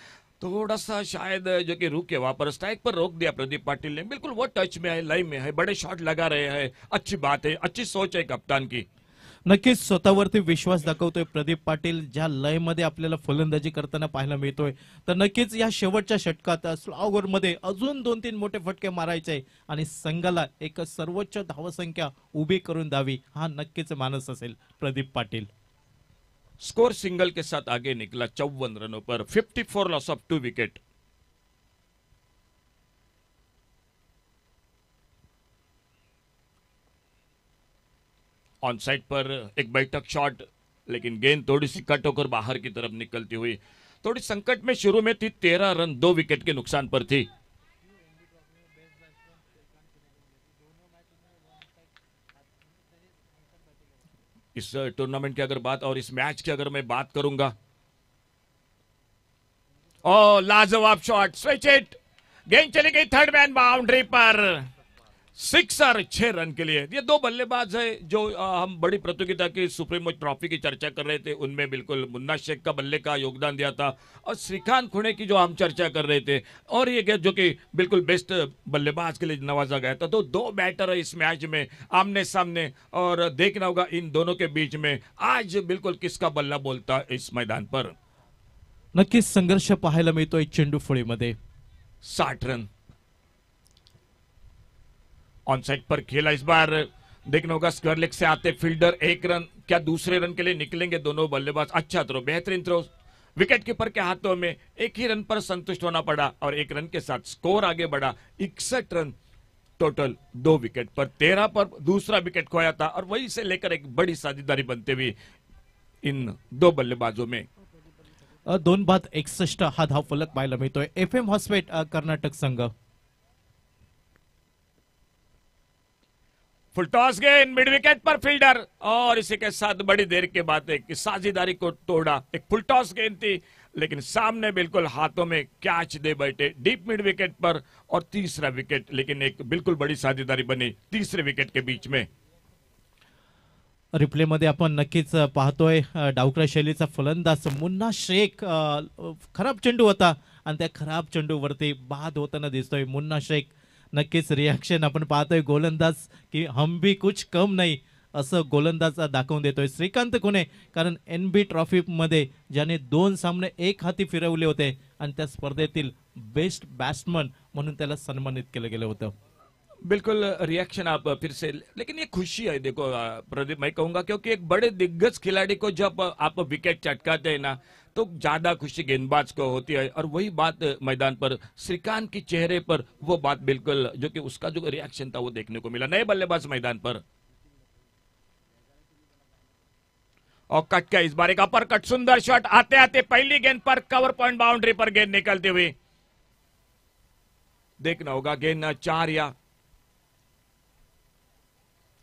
थोड़ा सा शायद जो कि रुके वहां पर स्ट्राइक पर रोक दिया प्रदीप पाटिल ने। बिल्कुल वो टच में है, लाइन में है, बड़े शॉट लगा रहे हैं, अच्छी बात है, अच्छी सोच है कप्तान की। नक्कीच स्वतःवरती विश्वास दाखवतोय प्रदीप पाटील. ज्या लय मध्ये आपल्याला फलंदाजी करताना पाहायला मिळतोय, तर नक्कीच या शेवटच्या षटकात स्लॉगर मध्ये अजून 2-3 मोठे फटके मारायचे आणि संघाला एक सर्वोच्च धावसंख्या उभी करून द्यावी, हा नक्कीच मानस असेल प्रदीप पाटील. स्कोर सिंगल के साथ आगे निकला 54 रनों पर, 54 loss of 2 wicket. On side पर एक बैठक शॉट, लेकिन गेंद थोड़ी सी कट होकर बाहर की तरफ निकलती हुई। थोड़ी संकट में शुरू में थी, 13 रन 2 विकेट के नुकसान पर थी। इस टूर्नामेंट की अगर बात और इस मैच की अगर मैं बात करूंगा, ओ लाजवाब शॉट, स्विच इट, गेंद चली गई थर्ड मैन बाउंड्री पर, सिक्सर 6 रन के लिए। ये 2 बल्लेबाज है जो हम बड़ी प्रतियोगिता की सुप्रीमो ट्रॉफी की चर्चा कर रहे थे, उनमें बिल्कुल मुन्ना शेख का बल्ले का योगदान दिया था और श्रीकांत खुणे की जो हम चर्चा कर रहे थे, और ये जो कि बिल्कुल बेस्ट बल्लेबाज के लिए नवाजा गया था। तो 2 बैटर है इस मैच में आमने सामने, और देखना होगा इन दोनों के बीच में आज बिल्कुल किसका बल्ला बोलता है इस मैदान पर। नक्कीच संघर्ष पाहायला मिळतोय चेंडू फळीमध्ये. 60 रन ऑन साइड पर खेला इस बार। देखना होगा स्क्वायर लेग से आते फील्डर 1 रन, क्या दूसरे रन के लिए निकलेंगे दोनों बल्लेबाज। अच्छा थ्रो, बेहतरीन थ्रो, विकेट कीपर के हाथों में 1 ही रन पर संतुष्ट होना पड़ा और 1 रन के साथ स्कोर आगे बढ़ा। 61 रन टोटल 2 विकेट पर, 13 पर दूसरा विकेट खोया था और वहीं से लेकर एक बड़ी साझेदारी बनते हुए इन 2 बल्लेबाजों में 2 बाद 61 हा धाव फलक पाहायला मिळतोय FM हॉस्पिटल कर्नाटक संघ. फुल टॉस गेंद मिड विकेट पर फील्डर, और इसी के साथ बड़ी देर के बाद एक साझेदारी को तोड़ा। एक फुल टॉस गेंद थी लेकिन सामने बिल्कुल हाथों में कैच दे बैठे डीप मिड विकेट पर, और तीसरा विकेट, लेकिन एक बिल्कुल बड़ी साझेदारी बनी तीसरे विकेट के बीच में। रिप्लेमध्ये आपण नक्कीच पाहतोय डावक्रा शैलीचा फलंदाज मुन्ना शेख खराब चेंडू होता आणि त्या खराब चेंडूवरती बाद होताना दिसतोय मुन्ना शेख. नक्कीच रिॲक्शन आपण पाहतोय गोलंदाज की हम भी कुछ कम नाही असं गोलंदाज दाखवून देतोय श्रीकांत कोणे. कारण NB ट्रॉफी मध्ये ज्याने 2 सामने एक हाती फिरवले होते आणि त्या स्पर्धेतील बेस्ट बॅट्समन म्हणून त्याला सन्मानित केलं गेलं होतं. बिल्कुल रिएक्शन आप फिर से, लेकिन ये खुशी है देखो प्रदीप, मैं कहूंगा क्योंकि एक बड़े दिग्गज खिलाड़ी को जब आप विकेट चटकाते हैं ना तो ज्यादा खुशी गेंदबाज को होती है, और वही बात मैदान पर श्रीकांत के चेहरे पर वो बात बिल्कुल, जो कि उसका जो रिएक्शन था वो देखने को मिला। नए बल्लेबाज मैदान पर, और कट का इस बार एक अपर कट, सुंदर शॉट आते आते पहली गेंद पर कवर पॉइंट बाउंड्री पर गेंद निकलती हुई। देखना होगा गेंद 4 या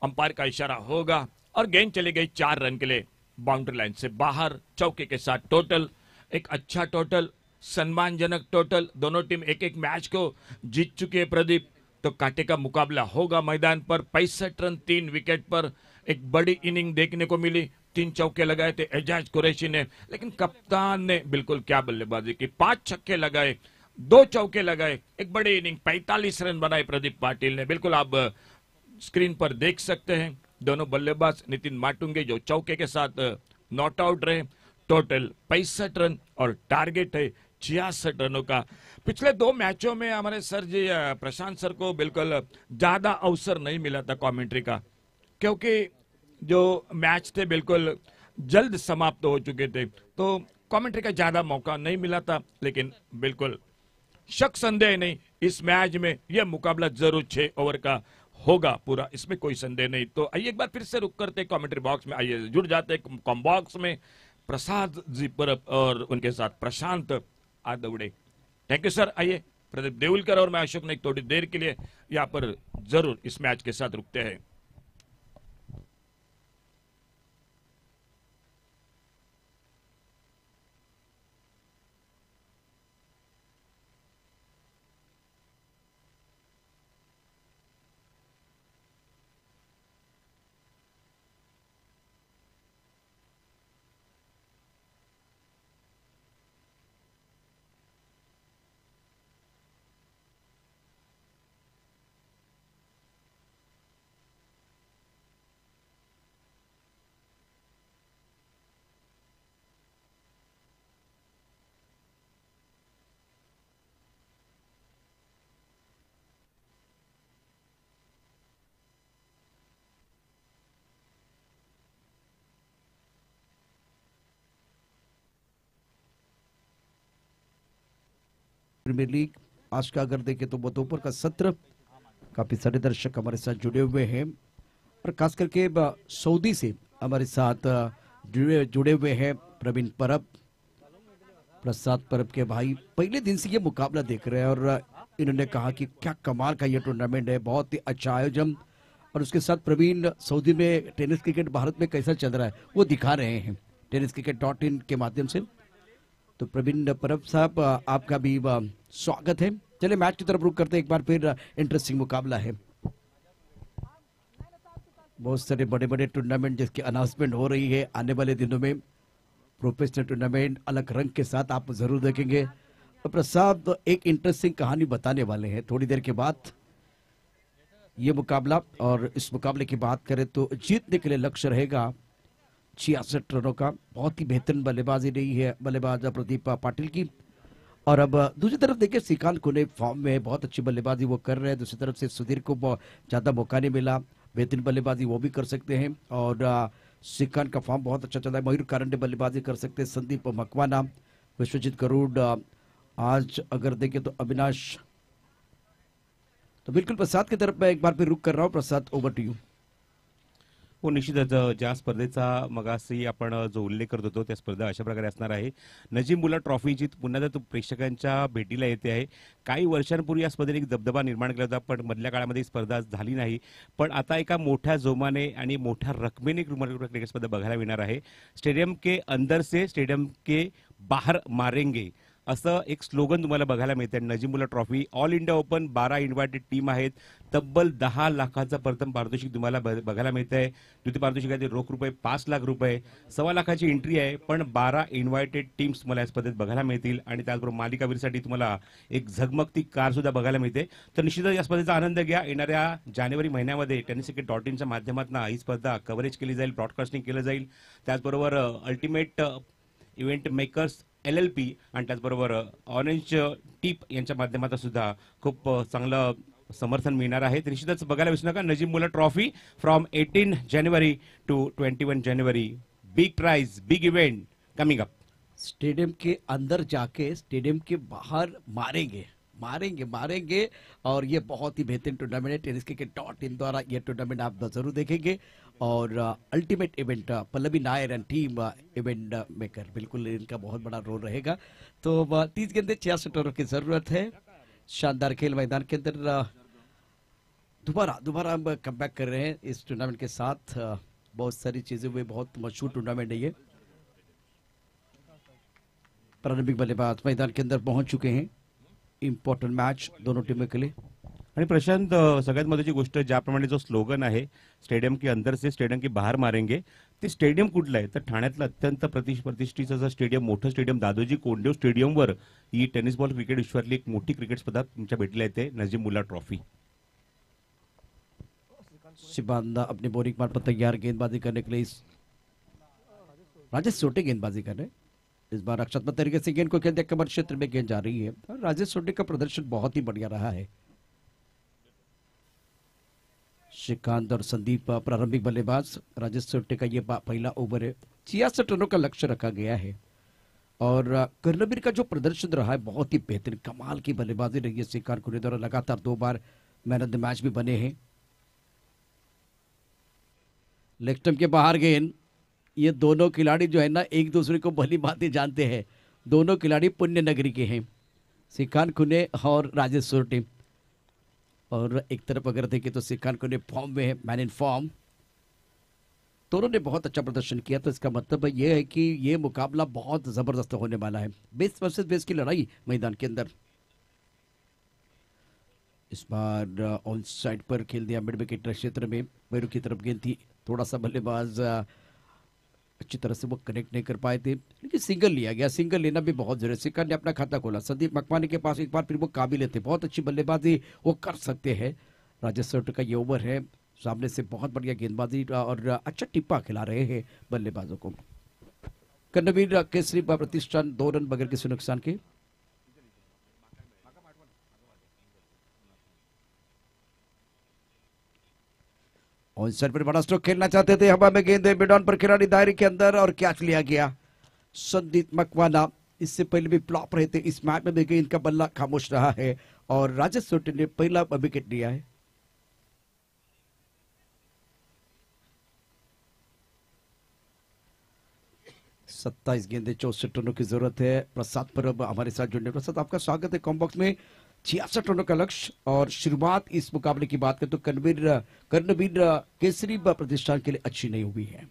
अंपायर का इशारा होगा, और गेंद चली गई 4 रन के लिए बाउंड्री लाइन से बाहर। चौके के साथ टोटल, एक अच्छा टोटल, सम्मानजनक टोटल। दोनों टीम एक एक मैच को जीत चुकी है प्रदीप, तो कांटे का मुकाबला होगा मैदान पर। 65 रन 3 विकेट पर, एक बड़ी इनिंग देखने को मिली। 3 चौके लगाए थे एजाज कुरैशी ने, लेकिन कप्तान ने बिल्कुल क्या बल्लेबाजी की, 5 छक्के लगाए, 2 चौके लगाए, एक बड़ी इनिंग, 45 रन बनाए प्रदीप पाटिल ने। बिल्कुल आप स्क्रीन पर देख सकते हैं दोनों बल्लेबाज। नितिन माटुंगे जो चौके के साथ नॉट आउट रहे। टोटल 65 रन और टारगेट है 66 रनों का। पिछले 2 मैचों में हमारे सर जी प्रशांत सर को बिल्कुल ज्यादा अवसर नहीं मिला था कमेंट्री का, क्योंकि जो मैच थे बिल्कुल जल्द समाप्त हो चुके थे, तो कमेंट्री का ज्यादा मौका नहीं मिला था। लेकिन बिल्कुल शक संदेह नहीं, इस मैच में यह मुकाबला जरूर 6 ओवर का होगा पूरा, इसमें कोई संदेह नहीं। तो आइए एक बार फिर से रुक करते कमेंट्री बॉक्स में, आइए जुड़ जाते कॉम बॉक्स में प्रसाद जी परब और उनके साथ Prashant Adawade. Thank you sir. आइए प्रदीप देवलकर और मैं अशोक ने थोड़ी देर के लिए यहाँ पर जरूर इस मैच के साथ रुकते हैं। प्रीमियर लीग आज का अगर देखें तो वो दोपहर का सत्र, काफी सारे दर्शक हमारे साथ जुड़े हुए हैं, और खास करके सऊदी से हमारे साथ जुड़े हुए हैं प्रवीण परब, प्रसाद परब के भाई। पहले दिन से ये मुकाबला देख रहे हैं और इन्होंने कहा कि क्या कमाल का ये टूर्नामेंट है, बहुत ही अच्छा आयोजन। और उसके साथ प्रवीण सऊदी में टेनिस क्रिकेट भारत में कैसा चल रहा है वो दिखा रहे हैं tenniscricket.in के माध्यम से। तो प्रवीण परब साहब आपका भी स्वागत है। चलिए मैच की तरफ रुक करते हैं, एक बार फिर इंटरेस्टिंग मुकाबला है। बहुत सारे बड़े बड़े टूर्नामेंट जिसकी अनाउंसमेंट हो रही है आने वाले दिनों में, प्रोफेशनल टूर्नामेंट अलग रंग के साथ आप जरूर देखेंगे। तो प्रसाद एक इंटरेस्टिंग कहानी बताने वाले हैं थोड़ी देर के बाद ये मुकाबला। और इस मुकाबले की बात करें तो जीतने के लिए लक्ष्य रहेगा 66 रनों का। बहुत ही बेहतरीन बल्लेबाजी रही है बल्लेबाज प्रदीप पाटिल की। और अब दूसरी तरफ देखिए श्रीकांत कोने फॉर्म में, बहुत अच्छी बल्लेबाजी वो कर रहे हैं। दूसरी तरफ से सुधीर को ज्यादा मौका नहीं मिला, बेहतरीन बल्लेबाजी वो भी कर सकते हैं। और श्रीकांत का फॉर्म बहुत अच्छा चल रहा है, मयूर कारंडे बल्लेबाजी कर सकते हैं, संदीप मकवाना, विश्वजीत गरुड़। आज अगर देखें तो अविनाश। तो बिल्कुल प्रसाद की तरफ मैं एक बार फिर रुक कर रहा हूँ। प्रसाद ओवर टू यू। हो निश्चितच ज्या स्पर्धेचा मगाशी आपण जो उल्लेख करत होतो त्या स्पर्धा अशा प्रकारे असणार आहे. नजीमुल्ला ट्रॉफी जी पुन्हा एकदा प्रेक्षकांच्या भेटीला येते आहे. काही वर्षांपूर्वी या स्पर्धेने एक दबदबा निर्माण केला होता, पण मधल्या काळामध्ये ही स्पर्धा झाली नाही. पण आता एका मोठ्या जोमाने आणि मोठ्या रकमेने क्रिकेट स्पर्धा बघायला मिळणार आहे. स्टेडियम के अंदर से स्टेडियम के बाहर मारेंगे असं एक स्लोगन तुम्हाला बघायला मिळते. Najimulla trophy all India open 12 invited team आहेत. तब्बल 10 लाखाचं प्रथम पारितोषिक तुम्हाला बघायला मिळत आहे. द्वितीय पारितोषिक आहे ते रोख रुपये 5 लाख रुपये, 1.25 लाखाची एंट्री आहे. पण 12 इन्व्हायटेड टीम्स तुम्हाला या स्पर्धेत बघायला मिळतील आणि त्याचबरोबर मालिकावीरसाठी तुम्हाला एक झगमगती कार सुद्धा बघायला मिळते. तर निश्चितच या स्पर्धेचा आनंद घ्या. येणाऱ्या जानेवारी महिन्यामध्ये tenniscricket.inच्या माध्यमातून ही स्पर्धा कव्हरेज केली जाईल, ब्रॉडकास्टिंग केलं जाईल. त्याचबरोबर अल्टिमेट इव्हेंट मेकर्स LLP आणि त्याचबरोबर ऑरेंज टीप यांच्या माध्यमातून सुद्धा खूप चांगलं समर्थन मिळणार आहे. तर निश्चितच बघायला विसरू नका नजीमुल्ला ट्रॉफी फ्रॉम 18 जानेवारी टू 21 जानेवारी. Big prize, big event coming up. Stadium के अंदर जाके स्टेडियम के बाहर मारेंगे मारेंगे मारेंगे और ये बहुत ही बेहतरीन टूर्नामेंट है. tenniscricket.in द्वारा ये टूर्नामेंट आप जरूर देखेंगे. और ultimate event Pallavi Nair and team event maker, बिल्कुल इनका बहुत बड़ा रोल रहेगा. तो 30 गेंदे 66 ओवर की जरूरत है. शानदार खेल मैदान के अंदर दोबारा हम कम बैक कर रहे हैं इस टूर्नामेंट के साथ. बहुत सारी चीजें हुई, बहुत मशहूर टूर्नामेंट है ये. प्रारंभिक बल्लेबाज मैदान के अंदर पहुंच चुके हैं. इम्पॉर्टंट मैच दोनों टीमों के लिए. आणि प्रशांत सगळ्यात महत्त्वाची गोष्ट ज्याप्रमाणे जो स्लोगन आहे स्टेडियम के अंदर से स्टेडियम के बाहर मारेंगे, ते स्टेडियम कुठलं आहे तर ठाण्यातलं अत्यंत प्रतिष्ठित असं स्टेडियम, मोठं स्टेडियम दादोजी कोंडदेव स्टेडियमवर ही टेनिस बॉल क्रिकेट विश्वातली एक मोठी क्रिकेट स्पर्धा तुमच्या भेटीला येते, नजीमुल्ला ट्रॉफी. शिबांदा अपनी बोरिंग मार पर तैयार गेंदबाजी करने के लिए. राजेश सोटे गेंदबाजी कर रहे हैं इस बार. रक्षात्मक तरीके से गेंद को खेलते कमर क्षेत्र में गेंद जा रही है. राजेश सोटे का प्रदर्शन बहुत ही बढ़िया रहा है. श्रीकांत और संदीप प्रारंभिक बल्लेबाज. राजेश सोटे का ये पहला ओवर है. 66 रनों का लक्ष्य रखा गया है. और कर्णवीर का जो प्रदर्शन रहा है बहुत ही बेहतरीन, कमाल की बल्लेबाजी रही है. श्रीकांत खुने द्वारा लगातार 2 बार मैन ऑफ द मैच भी बने हैं. लेग स्टंप के बाहर गेंद. ये दोनों खिलाड़ी जो है ना एक दूसरे को भली भांति जानते हैं. दोनों खिलाड़ी पुण्य नगरी के हैं, श्रीकांत खुने और राजेश सोटे. और एक तरफ अगर देखें तो श्रीकांत खुने फॉर्म में है, मैन इन फॉर्म. दोनों ने बहुत अच्छा प्रदर्शन किया. तो इसका मतलब ये है कि ये मुकाबला बहुत जबरदस्त होने वाला है. बेस वर्सेस बेस की लड़ाई मैदान के अंदर. इस बार ऑन साइड पर खेल दिया मिड विकेट क्षेत्र में. पैरों की तरफ गेंद थी. थोड़ा सा बल्लेबाज अच्छी तरह से वो कनेक्ट नहीं कर पाए थे, लेकिन सिंगल लिया गया. सिंगल लेना भी बहुत जरूरी है. सिक्का ने अपना खाता खोला. संदीप मकवानी के पास एक बार फिर वो काबिल थे, बहुत अच्छी बल्लेबाजी वो कर सकते हैं. राजेश सोटे का ये ओवर है. सामने से बहुत बढ़िया गेंदबाजी और अच्छा टिप्पा खिला रहे हैं बल्लेबाजों को. कर्णवीर केसरी प्रतिष्ठान 2 रन बगैर किसी नुकसान के. और सर पर बड़ा स्ट्रोक खेलना चाहते थे. हवा में गेंद मिड ऑन पर खिलाड़ी दायरे के अंदर और कैच लिया गया. संदीप मकवाना इससे पहले भी फ्लॉप रहे थे. इस मैच में भी गेंद का बल्ला खामोश रहा है और राजेश सोटे ने पहला विकेट लिया है. सत्ताईस गेंदे 64 रनों की जरूरत है. प्रसाद पर अब हमारे साथ जुड़ने. प्रसाद आपका स्वागत है कॉम्बॉक्स में. 66 रनों का लक्ष्य और शुरुआत इस मुकाबले की बात करें तो कर्णवीर केसरी प्रतिष्ठान के लिए अच्छी नहीं हुई है.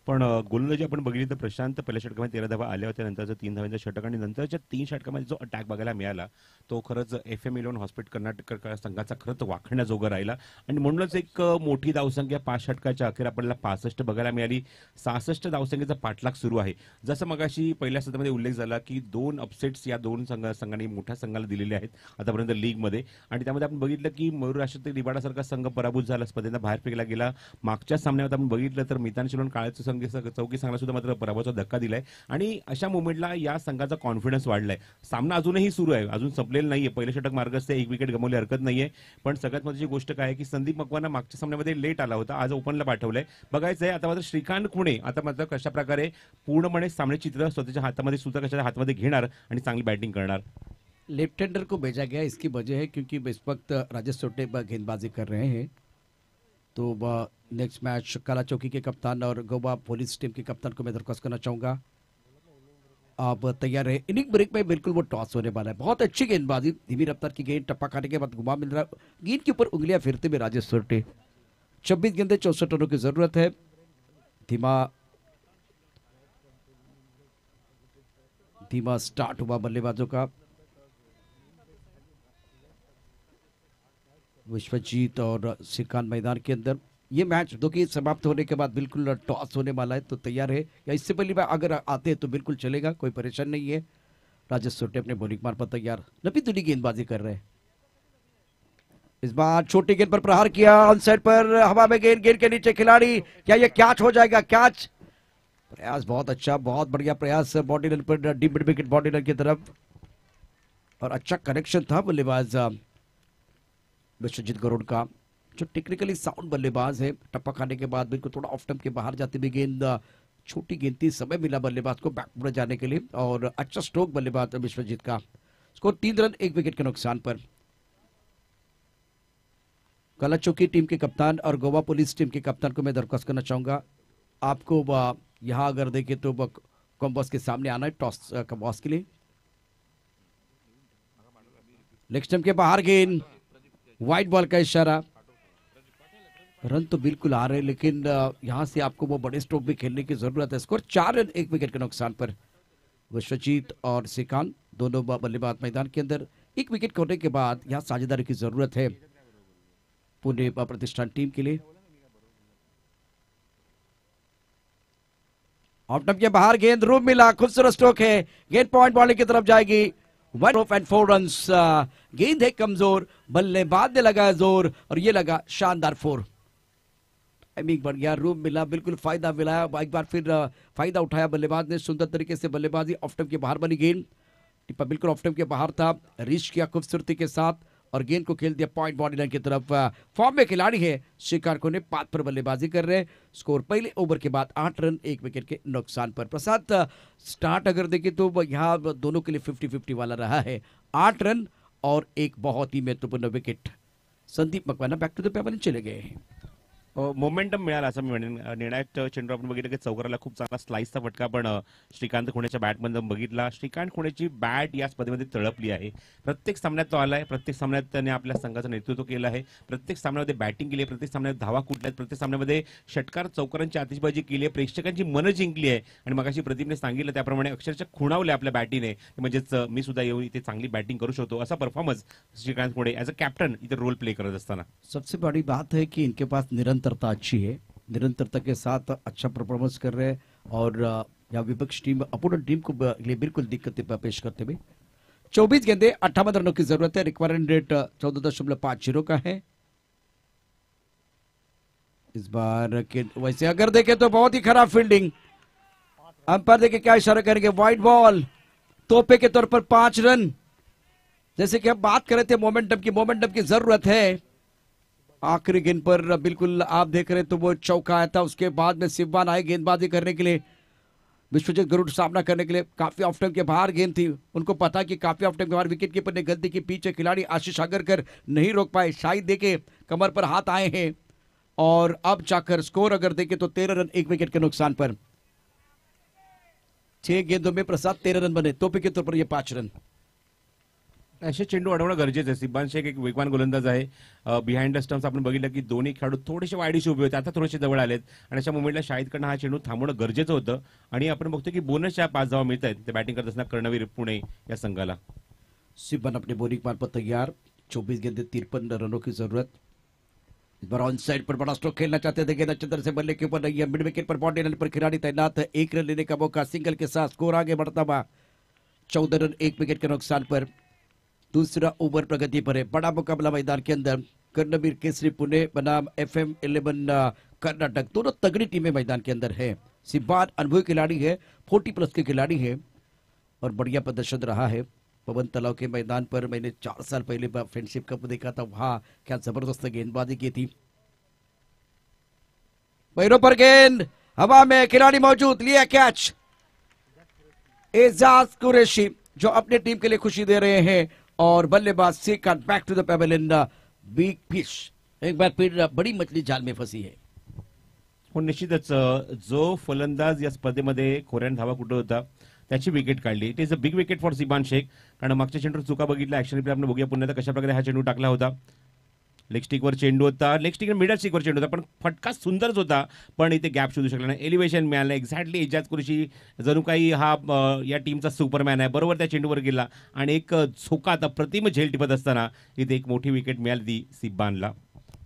पण गोलंदाजी आपण बघितली तर प्रशांत पहिल्या षटकामध्ये 13 धावा आल्या होत्या, नंतरचं 3 धावांचं षटक आणि नंतरच्या 3 षटकामध्ये जो अटॅक बघायला मिळाला तो खरंच FM11 हॉस्पिटल कर्नाटक संघाचा खरंच वाखण्याजोगा राहिला. आणि म्हणूनच एक मोठी धावसंख्या 5 षटकाच्या अखेर आपल्याला 65 बघायला मिळाली. 66 धावसंख्येचा पाठलाग सुरू आहे. जसं मगाशी पहिल्या सत्रामध्ये उल्लेख झाला की 2 अपसेट्स या 2 संघांनी मोठ्या संघाला दिलेले आहेत आतापर्यंत लीगमध्ये. आणि त्यामध्ये आपण बघितलं की मयूर राष्ट्रपती रिबाडासारखा संघ पराभूत झाला, स्पर्धेला बाहेर फेकला गेला. मागच्या सामन्यात आपण बघितलं तर मितान शिलोन काळाचं चौकी संघाला सुद्धा मात्र पराभवाचा धक्का दिलाय. आणि अशा मुवमेंटला या संघाचा कॉन्फिडन्स वाढलाय. सामना अजूनही सुरू आहे, अजून संपलेला नाहीये. पहिलं षटक मार्गस्थ, 1 विकेट गमावली हरकत नाहीये. पण सगळ्यात महत्त्वाची गोष्ट काय आहे की संदीप मकवाना मागच्या सामन्यामध्ये लेट आला होता, आज ओपनला पाठवलंय. बघायचं आहे आता मात्र श्रीकांत खुणे आता मात्र कशा प्रकारे पूर्णपणे सामने चित्र स्वतःच्या हातामध्ये सूत्र कशा हातामध्ये घेणार आणि चांगली बॅटिंग करणार. लेफ्ट हैंडर को भेजा गया. इसकी वजह है क्योंकि इस वक्त राजेश सोटे गेंदबाजी कर रहे हैं. तो नेक्स्ट मैच काला चौकी के कप्तान और गोवा पुलिस टीम के कप्तान को मैं दरख्वास्त करना चाहूंगा, आप तैयार रहे। इनिंग ब्रेक में बिल्कुल वो टॉस होने वाला है। बहुत अच्छी गेंदबाजी, धीमी रफ्तार की गेंद, टप्पा खाने के बाद घुमा मिल रहा है, गेंद के ऊपर उंगलियां फिरते हुए राजेश सोरटे। 26 गेंदे 64 रनों की जरूरत है। धीमा स्टार्ट हुआ बल्लेबाजों का। विश्वजीत और श्रीकांत मैदान के अंदर। ये मैच देखिए समाप्त होने के बाद बिल्कुल टॉस होने वाला है, तो तैयार है या इससे पहले अगर आते हैं तो बिल्कुल चलेगा, कोई परेशान नहीं है। राजेश सोटे अपने बॉलिंग मार पर तैयार, नबी तुली गेंदबाजी कर रहे हैं। इस बार छोटी गेंद पर प्रहार किया, ऑन साइड पर हवा में गेंद, गेंद के नीचे खिलाड़ी, क्या ये कैच हो जाएगा? कैच, प्रयास बहुत अच्छा, बहुत बढ़िया प्रयास बॉडी लाइन पर, deep mid wicket body line की तरफ, और अच्छा कनेक्शन था बल्लेबाज विश्वजीत गरुड़ का, जो टेक्निकली साउंड बल्लेबाज है। टप्पा खाने के बाद बिल्कुल थोड़ा ऑफ स्टंप के बाहर जाती हुई गेंद, छोटी गेंद थी, समय मिला बल्लेबाज को बैकवर्ड जाने के लिए, और अच्छा स्ट्रोक बल्लेबाज विश्वजीत का। स्कोर 3 रन 1 विकेट के नुकसान पर। काला चौकी टीम के कप्तान और गोवा पुलिस टीम के कप्तान को मैं दरख्वास्त करना चाहूंगा, आपको यहाँ अगर देखें तो कॉम्बॉस के सामने आना है टॉस कॉम्बॉस के लिए। लेग स्टंप के बाहर गेंद, व्हाइट बॉल का इशारा। रन तो बिल्कुल आ रहे हैं, लेकिन यहां से आपको वो बड़े स्ट्रोक भी खेलने की जरूरत है। स्कोर 4 रन 1 विकेट के नुकसान पर। विश्वजीत और श्रीकांत दोनों बल्लेबाज मैदान के अंदर। 1 विकेट खोने के बाद यहां साझेदारी की जरूरत है पुणे प्रतिष्ठान टीम के लिए। ऑफ स्टंप के बाहर गेंद, रूम मिला, खूबसूरत स्ट्रोक है, गेंद पॉइंट बॉलिंग की तरफ जाएगी। 1 ऑफ एंड 4 रन्स। गेंद है कमजोर, बल्लेबाज ने लगाया जोर और ये लगा शानदार 4। टाइमिंग बढ़िया, रूम मिला, बिल्कुल फायदा मिला, एक बार फिर फायदा उठाया बल्लेबाज ने, सुंदर तरीके से बल्लेबाजी। ऑफ स्टंप के बाहर बनी गेंद, टिप्पा बिल्कुल ऑफ स्टंप के बाहर था, रीच किया खूबसूरती के साथ और गेंद को खेल दिया पॉइंट बॉडी लाइन की तरफ। फॉर्म में खिलाड़ी है श्रीकांत को ने 5 पर बल्लेबाजी कर रहे हैं। स्कोर पहले ओवर के बाद 8 रन 1 विकेट के नुकसान पर। प्रसाद, स्टार्ट अगर देखें तो यहाँ दोनों के लिए 50-50 वाला रहा है। 8 रन और एक बहुत ही महत्वपूर्ण wicket. Sandeep Makwana back to the paper चले गए हैं। मोमेंटम मिळाला असं मी म्हणेन. निर्णायक चेंडू आपण बघितलं की चौकाराला खूप चांगला स्लाइसचा फटका आपण श्रीकांत खुणेच्या बॅटमधून बघितला. श्रीकांत खुणेची बॅट या स्पर्धेमध्ये तळपली आहे. प्रत्येक सामन्यात तो आलाय, प्रत्येक सामन्यात त्याने आपल्या संघाचं नेतृत्व केलं आहे, प्रत्येक सामन्यामध्ये बॅटिंग केली आहे, प्रत्येक सामन्यात धावा कुठल्यात, प्रत्येक सामन्यामध्ये षटकार चौकारांची आतिषबाजी केली आहे, प्रेक्षकांची मनं जिंकली आहे आणि मगाशी प्रदीपने सांगितलं त्याप्रमाणे अक्षरशः खुणावले आपल्या बॅटीने. म्हणजेच मी सुद्धा येऊन इथे चांगली बॅटिंग करू शकतो असा performance Shrikant Khune as a captain इथे रोल प्ले करत असताना. सबसे बड़ी बात है कि इनके पास निरंतरता अच्छी है, निरंतरता के साथ अच्छा परफॉर्मेंस कर रहे हैं और यहाँ विपक्ष टीम अपोनेंट टीम को लिए बिल्कुल दिक्कतें पेश करते हुए। 24 गेंदे 58 रनों की जरूरत है। रिक्वायरमेंट रेट 14.50 का है। इस बार के वैसे अगर देखें तो बहुत ही खराब फील्डिंग। अंपायर देखे क्या इशारा करेंगे, व्हाइट बॉल, तोहफे के तौर पर 5 रन। जैसे कि हम बात कर रहे थे मोमेंटम की जरूरत है। आखिरी गेंद पर बिल्कुल आप देख रहे तो वो चौका आया था, उसके बाद में सिब्बान आए गेंदबाजी करने के लिए, विश्वजीत गरुड़ सामना करने के लिए। काफी ऑफ टाइम के बाहर गेंद थी, उनको पता कि काफी ऑफ टाइम के बाहर विकेट कीपर ने गलती की, पीछे खिलाड़ी आशीष आगरकर नहीं रोक पाए, शायद देखे कमर पर हाथ आए हैं और अब जाकर स्कोर अगर देखे तो 13 रन 1 विकेट के नुकसान पर। 6 गेंदों में प्रसाद 13 रन बने, तोहफे के तौर पर ये 5 रन। असे चेंडू अडवणं गरजेचं आहे. सिब्बान शेख एक वेगवान गोलंदाज आहे. बिहाइंड द स्टंप्स आपण बघितलं की दोन्ही खेळाडू थोडेसे वाईडीशी उभे होते, आता थोडेसे जवळ आलेत आणि अशा मोमेंटला शाहिदकडनं हा चेंडू थांबवणं गरजेचं होतं आणि आपण बघतो की बोनसच्या 5 धावा मिळत आहेत ते बॅटिंग करत असताना कर्णवीर पुणे या संघाला. सिब्बान अपने बॉलिंग मार पर तैयार। 24 गेंदे 53 रनों की जरूरत। इस बार ऑन साइड पर बड़ा स्ट्रोक खेलना चाहते थे, गेंद अच्छी तरह से बल्ले के ऊपर नहीं है, मिड विकेट पर बॉडी लाइन पर खिलाड़ी तैनात है। 1 रन लेने का मौका, सिंगल के साथ स्कोर आगे बढ़ता हुआ 14 रन 1 विकेट के नुकसान पर। दूसरा ओवर प्रगति पर है। बड़ा मुकाबला मैदान के अंदर, कर्णवीर केसरी पुणे बनाम FM 11 कर्नाटक, दोनों तगड़ी टीमें मैदान के अंदर है। सिब्बान अनुभवी खिलाड़ी है, 40+ के खिलाड़ी है और बढ़िया प्रदर्शन रहा है। पवन तलाव के मैदान पर मैंने 4 साल पहले फ्रेंडशिप कप देखा था, वहां क्या जबरदस्त गेंदबाजी की थी। पैरों पर गेंद, हवा में खिलाड़ी मौजूद, लिया कैच। एजाज कुरैशी जो अपनी टीम के लिए खुशी दे रहे हैं और बल्लेबाज Shrikant back to the pavilion, big fish एक बार फिर बड़ी मछली जाल में फंसी है। हो निश्चितच जो फलंदाज या स्पर्धेमध्ये खोऱ्यान धावा कुठं होता त्याची विकेट काढली. It is a big wicket for Siban Shaikh. कारण मागच्या चेंडूवर चुका बघितल्या, ऍक्शन रिप्ले आपण बघूया पुन्हा कशा प्रकारे हा चेंडू टाकला होता. लेग स्टिकवर चेंडू होता, लेग स्टिक मिडल स्टिकवर चेंडू होता, पण फटका सुंदरच होता, पण इथे गॅप शोधू शकला नाही. एलिव्हेशन मिळालं एक्झॅक्टली. एजाज कुरेशी जणू काही हा या टीमचा सुपरमॅन आहे, बरोबर त्या चेंडूवर गेला आणि एक झोका आता प्रतिम झेल टिपत असताना इथे एक मोठी विकेट मिळाली ती सिब्बानला.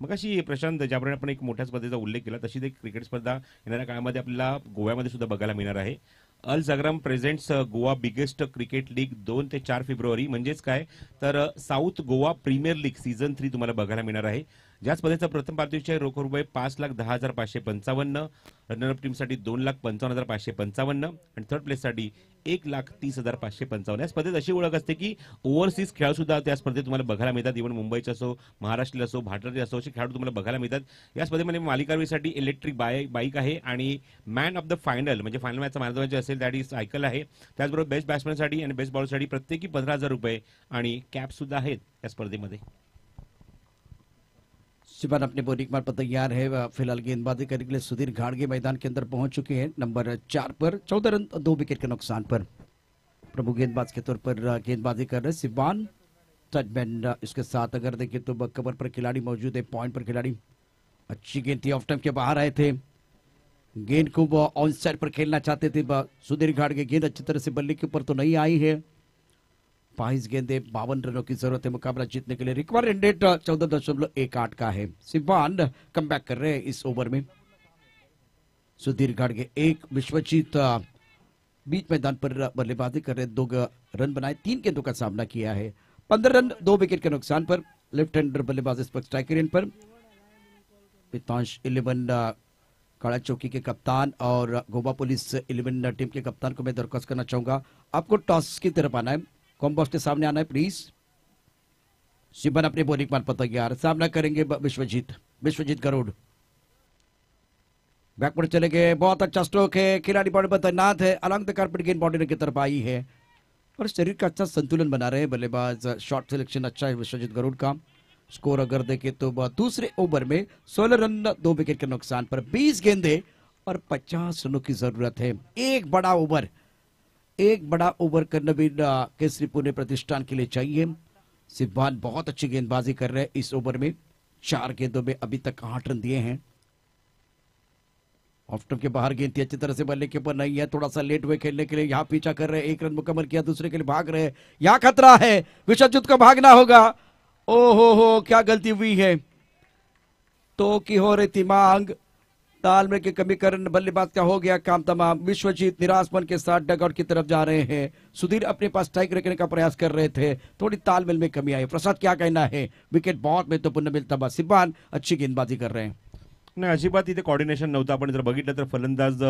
मग अशी प्रशांत ज्याप्रमाणे आपण एक मोठ्या स्पर्धेचा उल्लेख केला तशीच एक क्रिकेट स्पर्धा येणाऱ्या काळामध्ये आपल्याला गोव्यामध्ये सुद्धा बघायला मिळणार आहे. अल जगराम presents Goa biggest cricket league 2 ते 4 फेब्रुवारी. म्हणजेच काय तर south Goa premier league season 3 तुम्हाला बघायला मिळणार आहे. ज्या स्पर्धेचा प्रथम पारितोषिक रोख रुपये 5,10,555, रनरअप टीमसाठी 2,55,555 आणि थर्ड प्लेससाठी 1,30,555. या स्पर्धेत अशी ओळख असते की ओव्हरसीज खेळाडू सुद्धा त्या स्पर्धेत तुम्हाला बघायला मिळतात. इव्हन मुंबईचा असो, महाराष्ट्राला असो, भारतातील असो असे खेळाडू तुम्हाला बघायला मिळतात. या स्पर्धेमध्ये मालिकावीसाठी इलेक्ट्रिक बाईक आहे आणि मॅन ऑफ द फायनल म्हणजे फायनल मॅचचा मॅन ऑफ द असेल त्यासाठी सायकल आहे. त्याचबरोबर बेस्ट बॅट्समॅनसाठी आणि बेस्ट बॉलरसाठी प्रत्येकी 15,000 रुपये आणि कॅप सुद्धा आहेत या स्पर्धेमध्ये. सिबान अपने बॉलिंग मार पर तैयार है. फिलहाल गेंदबाजी करने के लिए सुधीर घाड़गे मैदान के अंदर पहुंच चुके हैं. नंबर 4 पर 14 रन 2 विकेट के नुकसान पर. प्रभु गेंदबाज के तौर पर गेंदबाजी कर रहे सिबान. टचबैंड इसके साथ अगर देखें तो कवर पर खिलाड़ी मौजूद है, पॉइंट पर खिलाड़ी. अच्छी गेंद थी, ऑफ टाइम के बाहर आए थे. गेंद को ऑन साइड पर खेलना चाहते थे सुधीर घाड़गे. गेंद अच्छी तरह से बल्ले के ऊपर तो नहीं आई है. 22 गेंदे 52 रनों की जरूरत है मुकाबला जीतने के लिए. रिक्वायर रन रेट 14.18 का है. सिबान कम बैक कर रहे हैं इस ओवर में. सुधीर घाड़गे एक, विश्वजीत बीच मैदान पर बल्लेबाजी कर रहे. 2 रन बनाए, 3 गेंदों का सामना किया है. 15 रन 2 विकेट के नुकसान पर. लेफ्ट हैंडर बल्लेबाज स्ट्राइकर इन पर. पितांश 11 काला चौकी के कप्तान और गोवा पुलिस 11 टीम के कप्तान को मैं दरख्वास्त करना चाहूंगा, आपको टॉस की तरफ आना है, कॉम्बॉक्स के सामने आना है प्लीज. सिबन अपने बॉलिंग मान पर तैयार. सामना करेंगे विश्वजीत गरुड़. बैकवर्ड चले गए. बहुत अच्छा स्ट्रोक है. खिलाड़ी बॉडी पर तैनात है. अलॉन्ग द कार्पेट गेंद बॉडी की तरफ आई है और शरीर का अच्छा संतुलन बना रहे हैं बल्लेबाज. शॉट सिलेक्शन अच्छा है विश्वजीत गरुड़ का. स्कोर अगर देखें तो दूसरे ओवर में 16 रन 2 विकेट के नुकसान पर. 20 गेंदे और 50 रनों की जरूरत है. एक बड़ा ओवर कर्णवीर केसरी पुणे प्रतिष्ठान के लिए चाहिए. सिब्बान बहुत अच्छी गेंदबाजी कर रहे हैं इस ओवर में. 4 गेंदों में अभी तक 8 रन दिए हैं. ऑफ स्टंप के बाहर गेंद थी, अच्छी तरह से बल्ले के ऊपर नहीं है. थोड़ा सा लेट हुए खेलने के लिए. यहाँ पीछा कर रहे हैं. 1 रन मुकम्मल किया, दूसरे के लिए भाग रहे हैं. यहाँ खतरा है, विश्वजीत को भागना होगा. ओ क्या गलती हुई है. तो की हो रही थी मांग. तालमेल की कमी कारण बल्लेबाज का हो गया काम तमाम. विश्वजीत निराशपन के साथ डगआउट की तरफ जा रहे हैं. सुधीर अपने पास स्ट्राइक रखने का प्रयास कर रहे थे. थोड़ी तालमेल में कमी आई. प्रसाद क्या कहना है. विकेट बहुत महत्वपूर्ण मिलता. सिब्बान अच्छी गेंदबाजी कर रहे हैं. नाही अजिबात इथे कॉर्डिनेशन नव्हतं. आपण जर बघितलं तर फलंदाज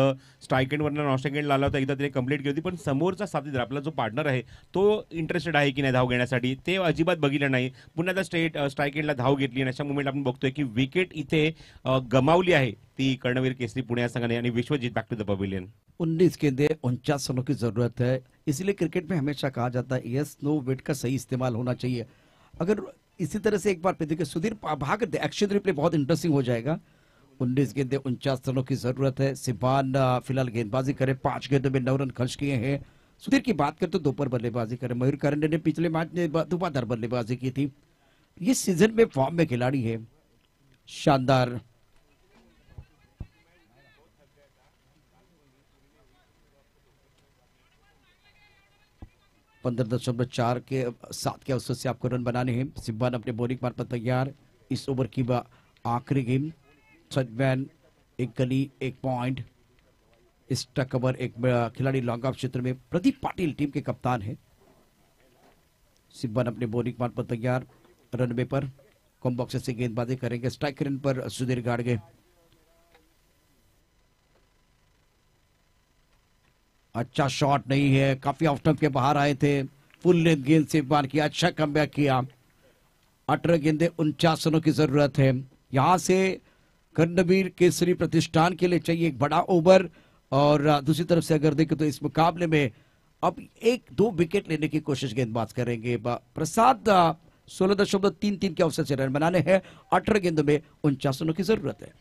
स्ट्राईक एंडवरनं नॉन स्ट्राईक एंड आला होता. एकदा त्याने कंप्लीट केली होती, पण समोरचा साथीदार आपला जो पार्टनर आहे तो इंटरेस्टेड आहे की नाही धाव घेण्यासाठी ते अजिबात बघितलं नाही. पुन्हा त्या स्ट्राईक एंडला धाव घेतली आणि अशा मुवमेंट आपण बघतोय की विकेट इथे गमावली आहे ती कर्णवीर केसरी पुणे या संघाने आणि Vishwajeet back to the pavilion. 19 गेंदे 49 रनों की जरूरत है. इसलिए क्रिकेट में हमेशा कहा जाता है यस नो वेट का सही इस्तेमाल होना चाहिए. अगर इसी तरह से एक बार पे देखिए सुधीर भाग एक्शन रिप्ले बहुत इंटरेस्टिंग हो जाएगा. 19 गेंदे 49 रनों की जरूरत है. सिब्बान फिलहाल गेंदबाजी करे. 5 गेंदों में 9 रन खर्च किए हैं. सुधीर की बात करें तो दोपहर बल्लेबाजी करे. मयूर करंडे ने पिछले मैच में धुआंधार बल्लेबाजी की थी. ये सीजन में फॉर्म में खिलाड़ी है. शानदार. पंद्रह 15.4 के 7 के अवसर से आपको रन बनाने हैं. सिब्बान अपने बॉलिंग मार पर तैयार. इस ओवर की आखिरी गेम. सचमैन एक गली 1 पॉइंट. एक्स्ट्रा कवर एक खिलाड़ी लॉन्ग ऑफ क्षेत्र में. प्रदीप पाटिल टीम के कप्तान है. सिब्बान अपने बॉलिंग मार पर तैयार. रनवे पर कॉम्बॉक्स से गेंदबाजी करेंगे. स्ट्राइक रन पर सुधीर गाड़गे. अच्छा शॉट नहीं है. काफी ऑफ स्टंप के बाहर आए थे. फुल लेंथ गेंद से बार किया. अच्छा कमबैक किया. 18 गेंदे 49 रनों की जरूरत है. यहां से कर्णवीर केसरी प्रतिष्ठान के लिए चाहिए एक बड़ा ओवर. और दूसरी तरफ से अगर देखें तो इस मुकाबले में अब 1-2 विकेट लेने की कोशिश गेंदबाज करेंगे. प्रसाद 16.33 के अवसर से रन बनाने हैं. 18 गेंदों में 49 रनों की जरूरत है.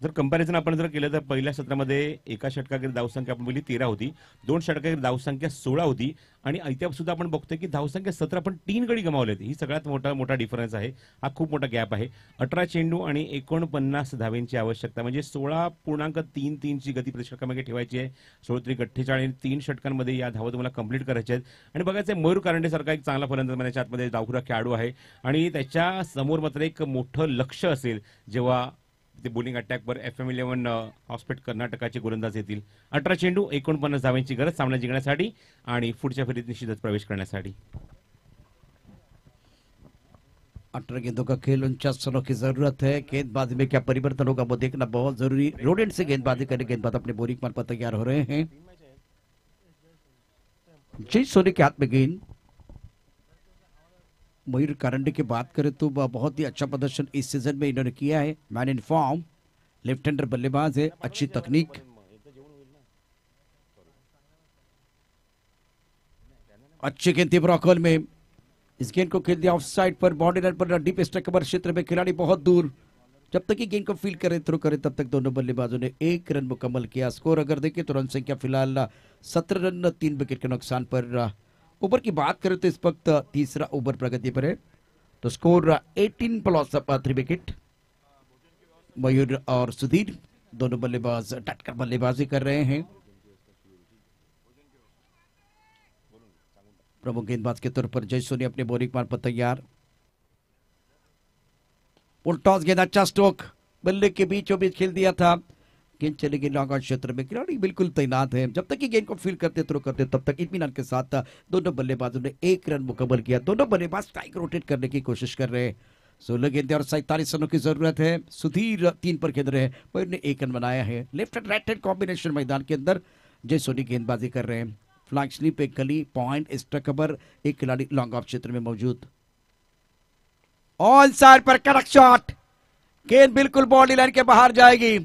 जर कंपॅरिझन आपण जर केलं तर पहिल्या सत्रामध्ये एका षटकाकीर धावसंख्या आपण बोलली 13 होती, 2 षटकाकीर धावसंख्या 16 होती आणि इथे सुद्धा आपण बघतोय की धावसंख्या 17 पण 3 गडी गमावले. ही सगळ्यात मोठा डिफरन्स आहे. हा खूप मोठा गॅप आहे. 18 चेंडू आणि 49 धावेंची आवश्यकता, म्हणजे 16.33 ची गती प्रत्येकामागे ठेवायची आहे. 16-48 3 षटकांमध्ये या धावा तुम्हाला कंप्लीट करायच्या आहेत. आणि बघायचं मयूर कारंडे सारखा एक चांगला फलंदाज मनाच्या आतमध्ये डावखुरा खेळाडू आहे आणि त्याच्या समोर मात्र एक मोठं लक्ष असेल जेव्हा ते बॉलिंग अटॅकवर FM11 हॉस्पिट कर्नाटकाचे गोलंदाज येतील. 18 चेंडू 49 धावांची गरज सामना जिंकण्यासाठी आणि पुढच्या फेरीत निश्चितच प्रवेश करण्यासाठी. 18 गेंदों का खेल, 49 रनों की जरूरत है. गेंदबाजी में क्या परिवर्तन होगा वो देखना बहुत जरूरी. रोडेंट से गेंदबाजी करने गेंदबाज अपने बोरिंग पर तैयार हो रहे हैं. जय सोनी के हाथ में गेंद. मयूर कारंडे की बात करें तो बहुत ही अच्छा प्रदर्शन इस सीजन में इन्होंने किया है. Man in form, left hander बल्लेबाज है, अच्छी तकनीक. अच्छी गेंद थी ब्रॉकल में. इस गेंद को खेल दिया ऑफ साइड पर, बाउंड्री लाइन पर, डीप स्ट्राइक क्षेत्र में खिलाड़ी बहुत दूर. जब तक ये गेंद को फील करे थ्रो करे तब तक दोनों बल्लेबाजों ने 1 रन मुकम्मल किया. स्कोर अगर देखें तो रन संख्या फिलहाल 17 रन 3 विकेट के नुकसान पर. ओवर की बात करें तो इस वक्त तीसरा ओवर प्रगति पर है. तो स्कोर 18 प्लस 3 विकेट. मयूर और सुधीर दोनों बल्लेबाज डटकर बल्लेबाजी कर रहे हैं. प्रमुख गेंदबाज के तौर पर जय सोनी अपने बोरिंग मार पर तैयार. टॉस गेंद, अच्छा स्ट्रोक, बल्ले के बीचों बीच खेल दिया था. गेंद चलेगी लॉन्ग ऑन क्षेत्र में. खिलाड़ी बिल्कुल तैनात है. जब तक ये गेंद को फील करते थ्रो करते तब तक इत्मीनान के साथ दोनों बल्लेबाजों ने 1 रन मुकम्मल किया. दोनों बल्लेबाज स्ट्राइक रोटेट करने की कोशिश कर रहे हैं. 16 गेंदें और 47 रनों की जरूरत है. सुधीर 3 पर खेल रहे हैं, पर ने 1 रन बनाया है. Left and right hand combination मैदान के अंदर जय सोनी गेंदबाजी कर रहे हैं. फ्लैग स्लिप, एक गली पॉइंट, एक्स्ट्रा कवर, एक खिलाड़ी लॉन्ग ऑफ क्षेत्र में मौजूद. ऑन साइड पर कड़क शॉट. गेंद बिल्कुल बॉडी लाइन के बाहर जाएगी.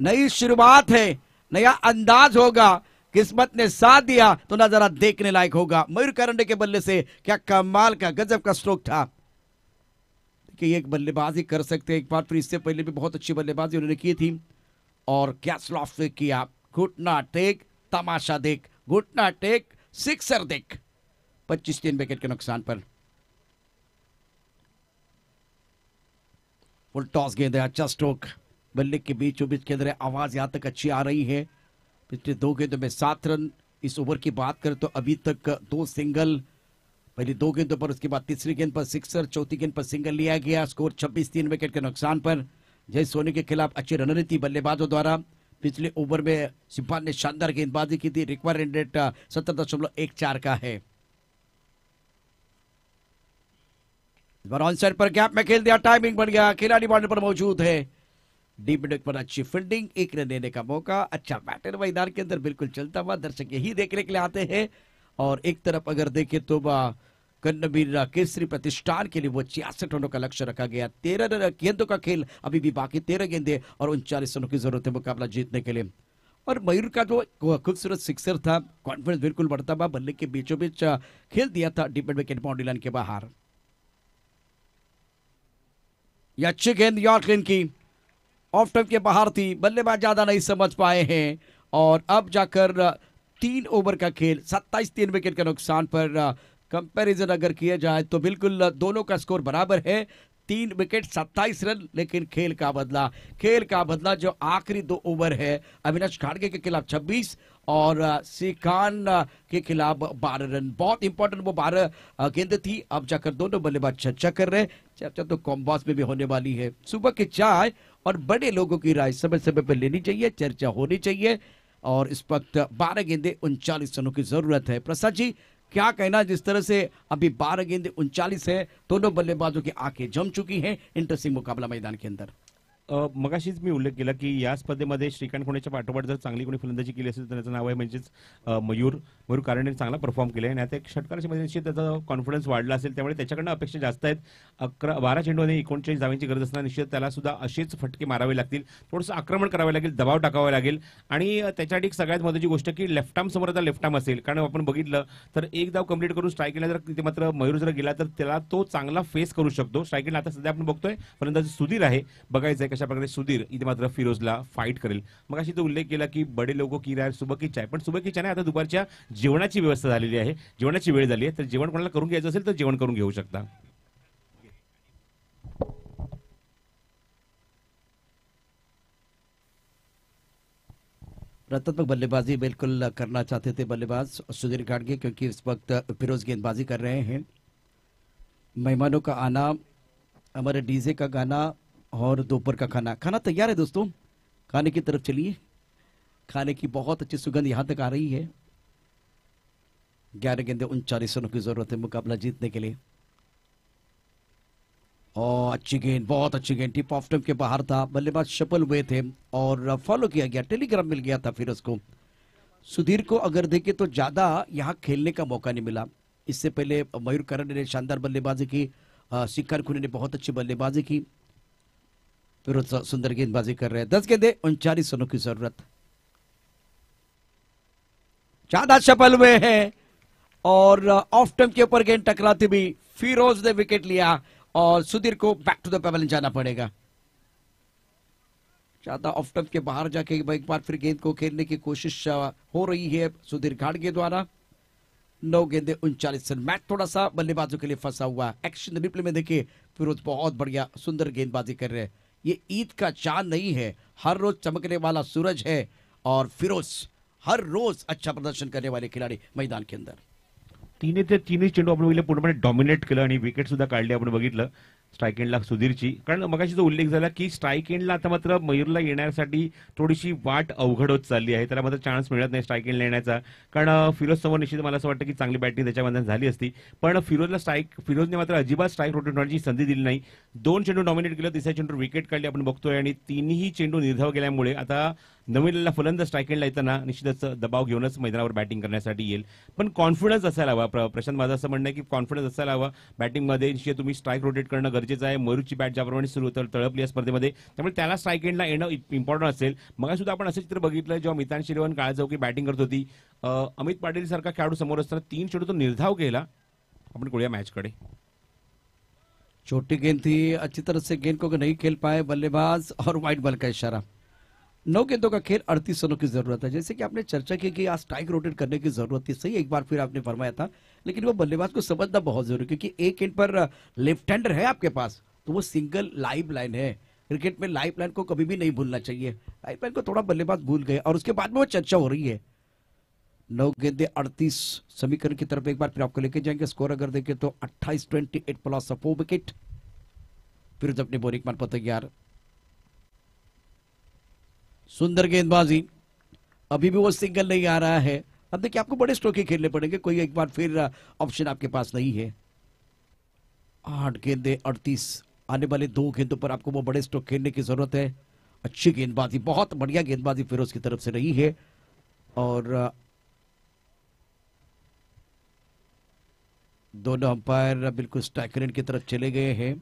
नई शुरुआत है, नया अंदाज होगा. किस्मत ने साथ दिया तो नजारा देखने लायक होगा. मयूर कारंडे के बल्ले से क्या कमाल का गजब का स्ट्रोक था. कि एक बल्लेबाजी कर सकते हैं एक बार, फिर इससे पहले भी बहुत अच्छी बल्लेबाजी उन्होंने की थी. और क्या स्लॉफ से किया. घुटना टेक, तमाशा देख, घुटना टेक, सिक्सर देख. 25-3 विकेट के नुकसान पर. फुल टॉस गेंद है, अच्छा स्ट्रोक, बल्ले के बीचों बीच के अंदर. आवाज यहां तक अच्छी आ रही है. पिछले 2 गेंदों में 7 रन. इस ओवर की बात करें तो अभी तक 2 सिंगल, पहली 2 गेंदों पर, उसके बाद तीसरी गेंद पर सिक्सर, चौथी गेंद पर सिंगल लिया गया. स्कोर 26-3 विकेट के नुकसान पर. जय सोनी के खिलाफ अच्छी रणनीति थी बल्लेबाजों द्वारा. पिछले ओवर में सिपान ने शानदार गेंदबाजी की थी. रिक्वायर्ड रेट 70.14 का है. ऑन साइड पर गैप में खेल दिया, टाइमिंग बन गया, खिलाड़ी बाउंड्री पर मौजूद है. डीप मिड पर अच्छी फील्डिंग, 1 रन लेने का मौका. अच्छा बैटर मैदान के अंदर बिल्कुल चलता हुआ, दर्शक यही देखने के लिए आते हैं. और एक तरफ अगर देखें तो कर्णवीर केसरी प्रतिष्ठान के लिए वो 66 रनों का लक्ष्य रखा गया. 13 गेंदों का खेल अभी भी बाकी, 13 गेंदे और 39 रनों की जरूरत है मुकाबला जीतने के लिए. और मयूर का जो खूबसूरत सिक्सर था, कॉन्फिडेंस बिल्कुल बढ़ता हुआ, बल्ले के बीचों बीच खेल दिया था deep mid wicket boundary line के बाहर. यह अच्छी गेंद यॉर्कलिन की ऑफ टाइम के बाहर थी. बल्लेबाज ज्यादा नहीं समझ पाए हैं. और अब जाकर 3 ओवर का खेल, 27-3 विकेट के नुकसान पर. कंपैरिजन अगर किया जाए तो बिल्कुल दोनों का स्कोर बराबर है. 3 विकेट 27 रन. लेकिन खेल का बदला जो आखिरी 2 ओवर है, अविनाश खाड़गे के खिलाफ 26 और श्रीकांत के खिलाफ 12 रन. बहुत इंपॉर्टेंट वो 12 गेंदें थी. अब जाकर दोनों बल्लेबाज चर्चा कर रहे हैं. चर्चा तो कॉम्बॉस में भी होने वाली है. सुबह की चाय और बड़े लोगों की राय समय समय पर लेनी चाहिए, चर्चा होनी चाहिए. और इस वक्त 12 गेंदे 39 रनों की जरूरत है. प्रसाद जी, क्या कहना, जिस तरह से अभी 12 गेंदे 39 है, दोनों बल्लेबाजों की आंखें जम चुकी हैं. इंटरेस्टिंग मुकाबला मैदान के अंदर. मगाशीच मी उल्लेख केला की या स्पर्धेमध्ये श्रीकांत कोणेच्या पाठोपाठ जर चांगली कोणी फलंदाजी केली असेल तर त्याचं नाव आहे म्हणजेच मयूर कारंडे चांगला परफॉर्म केला आहे आणि आता एक षटकाराच्या मध्ये निश्चित त्याचा कॉन्फिडन्स वाढला असेल. त्यामुळे त्याच्याकडनं अपेक्षा जास्त आहेत. 12 चेंडूमध्ये 39 धावांची गरज असणार. निश्चित त्याला सुद्धा असेच फटके मारावे लागतील. थोडंसं आक्रमण करावे लागेल, दबाव टाकावा लागेल. आणि त्याच्यासाठी एक सगळ्यात महत्त्वाची गोष्ट की लेफ्ट आर्म समोर आता लेफ्ट आर्म असेल, कारण आपण बघितलं तर एक धाव कंप्लीट करून स्ट्राईक केला, जर तिथे मात्र मयूर जर गेला तर त्याला तो चांगला फेस करू शकतो. स्ट्राईक केला आता सध्या आपण बघतोय फलंदाज सुधीर आहे. बघायचंय कशा अशा प्रकारे सुधीर इथे मात्र फिरोजला फाईट करेल. मग अशी तो उल्लेख केला की बडे लोगों की राय सुबह की चाय, पण सुबह की चाय नाही, आता दुपारच्या जेवणाची व्यवस्था झालेली आहे, जेवणाची वेळ झाली आहे, तर जेवण कोणाला करून घ्यायचं असेल तर जेवण करून घेऊ शकता. रत्नात्मक बल्लेबाजी बिल्कुल करना चाहते थे बल्लेबाज सुधीर गाडगे, क्योंकि इस वक्त फिरोज गेंदबाजी कर रहे हैं. मेहमानों का आना, हमारे डीजे का गाना और दोपहर का खाना. खाना तैयार है दोस्तों, खाने की तरफ चलिए. खाने की बहुत अच्छी सुगंध यहां तक आ रही है. 11 गेंदे 39 रनों की जरूरत है मुकाबला जीतने के लिए. और अच्छी गेंद, बहुत अच्छी गेंद, टिप ऑफ स्टंप के बाहर था, बल्लेबाज सफल हुए थे और फॉलो किया गया, टेलीग्राम मिल गया था फिरोज को. सुधीर को अगर देखें तो ज्यादा यहां खेलने का मौका नहीं मिला. इससे पहले मयूर करण ने शानदार बल्लेबाजी की, सिक्कर खुने ने बहुत अच्छी बल्लेबाजी की. फिरोज सुंदर गेंदबाजी कर रहे हैं. 10 गेंदे 39 रनों की जरूरत. ज्यादा सफल हुए हैं और ऑफ स्टंप के ऊपर गेंद टकराती भी फिरोज ने विकेट लिया और सुधीर को बैक टू द पेवेलियन जाना पड़ेगा. ज्यादा ऑफ स्टंप के बाहर जाके एक बार फिर गेंद को खेलने की कोशिश हो रही है सुधीर गाडगे द्वारा. 9 गेंदे 39 रन. मैच थोड़ा सा बल्लेबाजों के लिए फंसा हुआ. एक्शन रिप्ले में देखिए, फिरोज बहुत बढ़िया सुंदर गेंदबाजी कर रहे हैं. ये ईद का चांद नहीं है, हर रोज चमकने वाला सूरज है और फिरोज हर रोज अच्छा प्रदर्शन करने वाले खिलाड़ी मैदान के अंदर. तिन्ही चेंडू आपण बघितले पूर्णपणे डॉमिनेट केलं आणि विकेट सुद्धा काढली आपण बघितलं स्ट्राईक एंडला सुधीरची. कारण मगाशी जो उल्लेख झाला की स्ट्राईक एंडला आता मात्र मयूरला येण्यासाठी थोडीशी वाट अवघड होत चालली आहे, त्याला मात्र चान्स मिळत नाही स्ट्राईक एंडला येण्याचा. कारण फिरोज समोर निश्चित मला असं वाटतं की चांगली बॅटिंग त्याच्यामध्ये झाली असती, पण फिरोजने मात्र अजिबात स्ट्राईक रोटेट होण्याची संधी दिली नाही. 2 चेंडू डॉमिनेट केलं, तिसऱ्या चेंडू विकेट काढली आपण बघतोय आणि तिन्ही चेंडू निर्धाव गेल्यामुळे आता नवीनला फलंदाज स्ट्राईक एंडला येताना निश्चितच दबाव घेऊनच मैदानावर बॅटिंग करण्यासाठी येईल. पण कॉन्फिडन्स असायला हवा. प्रशांत माझं असं म्हणणं आहे की कॉन्फिडन्स असायला हवा बॅटिंगमध्ये. निश्चित तुम्ही स्ट्राईक रोटेट करणं गरजेचं आहे. मयूरची बॅट ज्याप्रमाणे सुरू तळपली या स्पर्धेमध्ये, त्यामुळे त्याला स्ट्राईक एंडला येणं इम्पॉर्टंट असेल. मग सुद्धा आपण असं चित्र बघितलं जेव्हा मितान शिरवण काळचौकी बॅटिंग करत होती, अमित पाटील सारखा खेळाडू समोर असताना 3 चेंडू तो निर्धाव केला. आपण कळूया मॅचकडे. छोटी गेंद थी, अच्छी तरह से गेंद को नहीं खेल पाए बल्लेबाज और वाइड बॉल का इशारा. 9 गेंदों का खेल 38 रनों की जरूरत है. जैसे कि आपने चर्चा की कि आज स्ट्राइक रोटेट करने की जरूरत थी, सही एक बार फिर आपने फरमाया था, लेकिन वो बल्लेबाज को समझना बहुत जरूरी, क्योंकि एक एंड पर लेफ्ट हैंडर है आपके पास तो वो सिंगल लाइव लाइन है. क्रिकेट में लाइव लाइन को कभी भी नहीं भूलना चाहिए. लाइव लाइन को थोड़ा बल्लेबाज भूल गए और उसके बाद में वो चर्चा हो रही है. 9 गेंदे 38 समीकरण की तरफ एक बार फिर आपको लेके जाएंगे. स्कोर अगर देखें तो 28-28 प्लस 4 विकेट. फिर अपने बोरिंग मान पर तैयार. सुंदर गेंदबाजी, अभी भी वो सिंगल नहीं आ रहा है. अब देखिए आपको बड़े स्ट्रोक ही खेलने पड़ेंगे, कोई एक बार फिर ऑप्शन आपके पास नहीं है. 8 गेंदे 38. आने वाले 2 गेंदों पर आपको वो बड़े स्ट्रोक खेलने की जरूरत है. अच्छी गेंदबाजी, बहुत बढ़िया गेंदबाजी फिरोज की तरफ से रही है और दोनों अंपायर बिल्कुल स्ट्राइक रेट की तरफ चले गए हैं.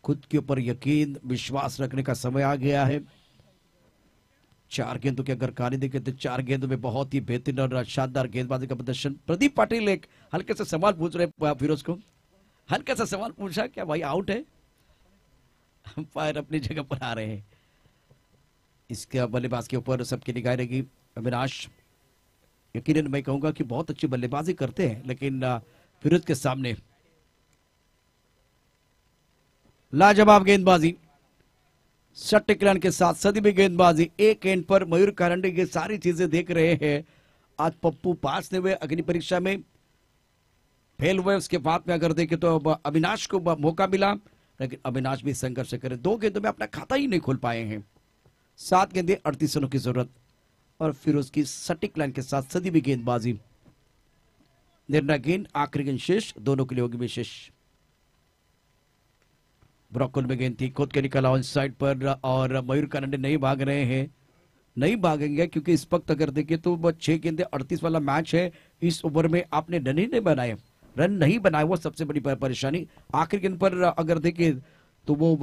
खुद के ऊपर यकीन, विश्वास रखने का समय आ गया है. 4 गेंदों की अगर कहानी देखें तो 4 गेंदों में बहुत ही बेहतरीन और शानदार गेंदबाजी का प्रदर्शन. प्रदीप पाटिल एक हल्के से सवाल पूछ रहे फिरोज को, हल्का सा सवाल पूछा, क्या भाई आउट है? अंपायर अपनी जगह पर आ रहे हैं. इसके बल्लेबाज के ऊपर सबकी निगाह रहेगी. अविनाश यकीनन मैं कहूंगा कि बहुत अच्छी बल्लेबाजी करते हैं, लेकिन फिरोज के सामने लाजवाब गेंदबाजी, सट्टे रन के साथ सदी गेंदबाजी. एक एंड पर मयूर कारंडे ये सारी चीजें देख रहे हैं. आज पप्पू पास नहीं हुए अग्नि परीक्षा में, फेल हुए. उसके बाद में अगर देखें तो अविनाश को मौका मिला, लेकिन अविनाश भी संघर्ष करे. 2 गेंदों में अपना खाता ही नहीं खोल पाए हैं. 7 गेंदे 38 रनों की जरूरत और फिरोज की सटीक लाइन के साथ सदी भी गेंदबाजी. निर्णय गेंद, आखिरी गेंद शेष, दोनों के लिए होगी विशेष. ब्रॉकल में गेंद थी, खुद के निकला ऑन साइड पर और मयूर कारंडे नहीं भाग रहे हैं. नहीं भागेंगे क्योंकि इस वक्त अगर देखें तो 6 गेंदे 38 वाला मैच है. इस ओवर में आपने रन ही नहीं बनाए, रन नहीं बनाए, वो सबसे बड़ी परेशानी. आखिरी गेंद पर अगर देखें तो वो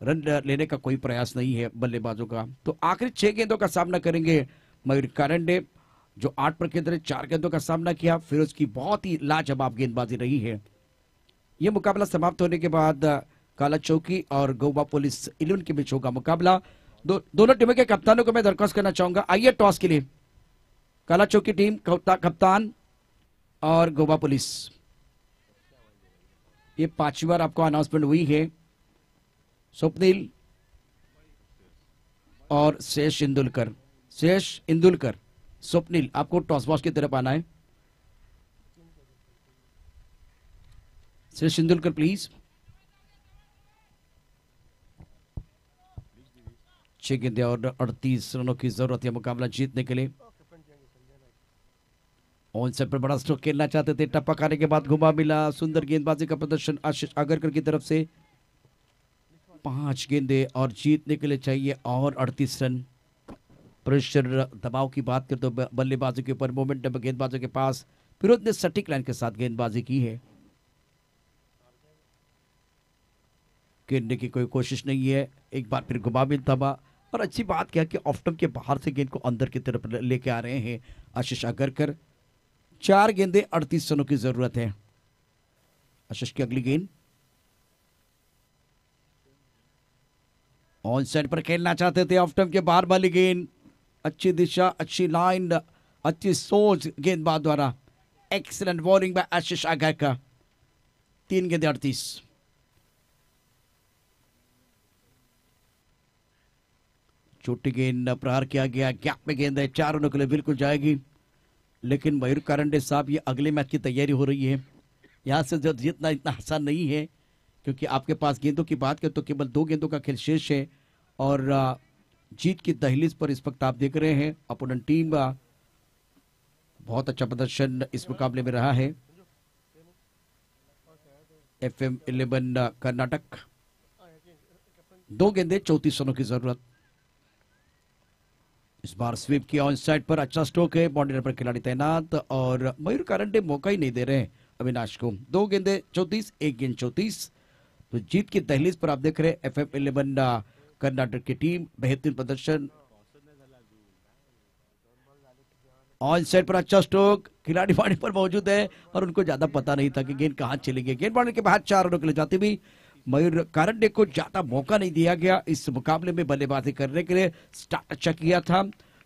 रन लेने का कोई प्रयास नहीं है बल्लेबाजों का. तो आखिरी 6 गेंदों का सामना करेंगे मयूर कारंडे, जो 8 पर केंद्र 4 गेंदों का सामना किया. फिरोज की बहुत ही लाजवाब गेंदबाजी रही है. यह मुकाबला समाप्त होने के बाद काला चौकी और गोवा पुलिस 11 के बीच होगा मुकाबला। दोनों टीमों के कप्तानों को मैं दरख्वास्त करना चाहूंगा, आइए टॉस के लिए। काला चौकी टीम कप्तान और गोवा पुलिस, ये 5वीं बार आपको अनाउंसमेंट हुई है। स्वप्निल और शेष इंदुलकर, स्वप्निल आपको टॉस बॉक्स की तरफ आना है। शेष इंदुलकर प्लीज। 6 गेंदें और 38 रनों की जरूरत है मुकाबला जीतने के लिए। ऑन सेट पर बड़ा स्ट्रोक खेलना चाहते थे, टप्पा खाने के बाद घुमा मिला। सुंदर गेंदबाजी का प्रदर्शन आशीष आगरकर की तरफ से। 5 गेंदें और जीतने के लिए चाहिए और 38 रन। प्रेशर दबाव की बात करते तो बल्लेबाजों के ऊपर, मोमेंटम गेंदबाजों के पास। फिरोज ने सटीक लाइन के साथ गेंदबाजी की है, खेलने की कोई कोशिश नहीं है। एक बार फिर घुमा भी दबा, और अच्छी बात क्या कि ऑफ स्टंप के बाहर से गेंद को अंदर की तरफ लेके आ रहे हैं आशीष आगरकर। 4 गेंदें 38 रनों की जरूरत है। आशीष की अगली गेंद ऑन साइड पर खेलना चाहते थे, ऑफ स्टंप के बाहर वाली गेंद। अच्छी दिशा, अच्छी लाइन, अच्छी सोच गेंदबाज द्वारा। एक्सीलेंट बॉलिंग बाय आशीष आगरकर। 3 गेंदें 38। छोटी गेंद प्रहार किया गया, गैप में गेंद है, 4 रनों के लिए बिल्कुल जाएगी। लेकिन मयूर कारंडे साहब, ये अगले मैच की तैयारी हो रही है। यहाँ से जब जीतना इतना आसान नहीं है, क्योंकि आपके पास गेंदों की बात करें तो केवल 2 गेंदों का खेल शेष है। और जीत की दहलीज पर इस वक्त आप देख रहे हैं अपोनेंट टीम बहुत अच्छा प्रदर्शन इस मुकाबले में रहा है। FM 11 कर्नाटक, 2 गेंदें 34 रनों की जरूरत। इस बार स्वीप किया ऑन साइड पर, अच्छा स्ट्रोक है, बाउंड्री पर खिलाड़ी तैनात, और मयूर कारंडे मौका ही नहीं दे रहे हैं अविनाश को। 2 गेंदें 34, 1 गेंद 34। तो जीत की दहलीज पर आप देख रहे हैं FM 11 कर्नाटक की टीम। बेहतरीन प्रदर्शन ऑन साइड पर, अच्छा स्ट्रोक, खिलाड़ी बाउंड्री पर मौजूद है और उनको ज्यादा पता नहीं था कि गेंद कहां चलेगी। गेंद बाउंड्री के बाहर 4 रनों के लिए जाती भी। मयूर कारंडे को ज्यादा मौका नहीं दिया गया इस मुकाबले में बल्लेबाजी करने के लिए। स्टार्ट अच्छा किया था,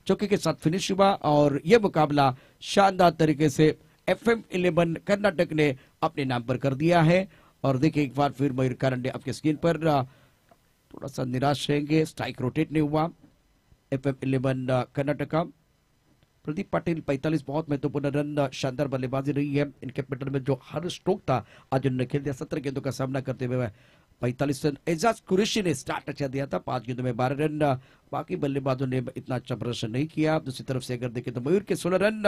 चौके के साथ फिनिश हुआ, और यह मुकाबला शानदार तरीके से FM 11 कर्नाटक ने अपने नाम पर कर दिया है। और देखिए एक बार फिर मयूर कारंडे आपके स्क्रीन पर थोड़ा सा निराश रहेंगे, स्ट्राइक रोटेट नहीं हुआ। FM 11 कर्नाटक का प्रदीप पाटिल 45 बहुत महत्वपूर्ण रन, शानदार बल्लेबाजी रही है इनके पैटर्न में। जो हर स्ट्रोक था आज उन्होंने खेल दिया, 17 गेंदों का सामना करते हुए 45 रन। एजाज कुरैशी ने स्टार्ट अच्छा दिया था, 5 गेंदों में 12 रन। बाकी बल्लेबाजों ने इतना अच्छा प्रदर्शन नहीं किया। दूसरी तरफ से अगर देखें तो मयूर के 16 रन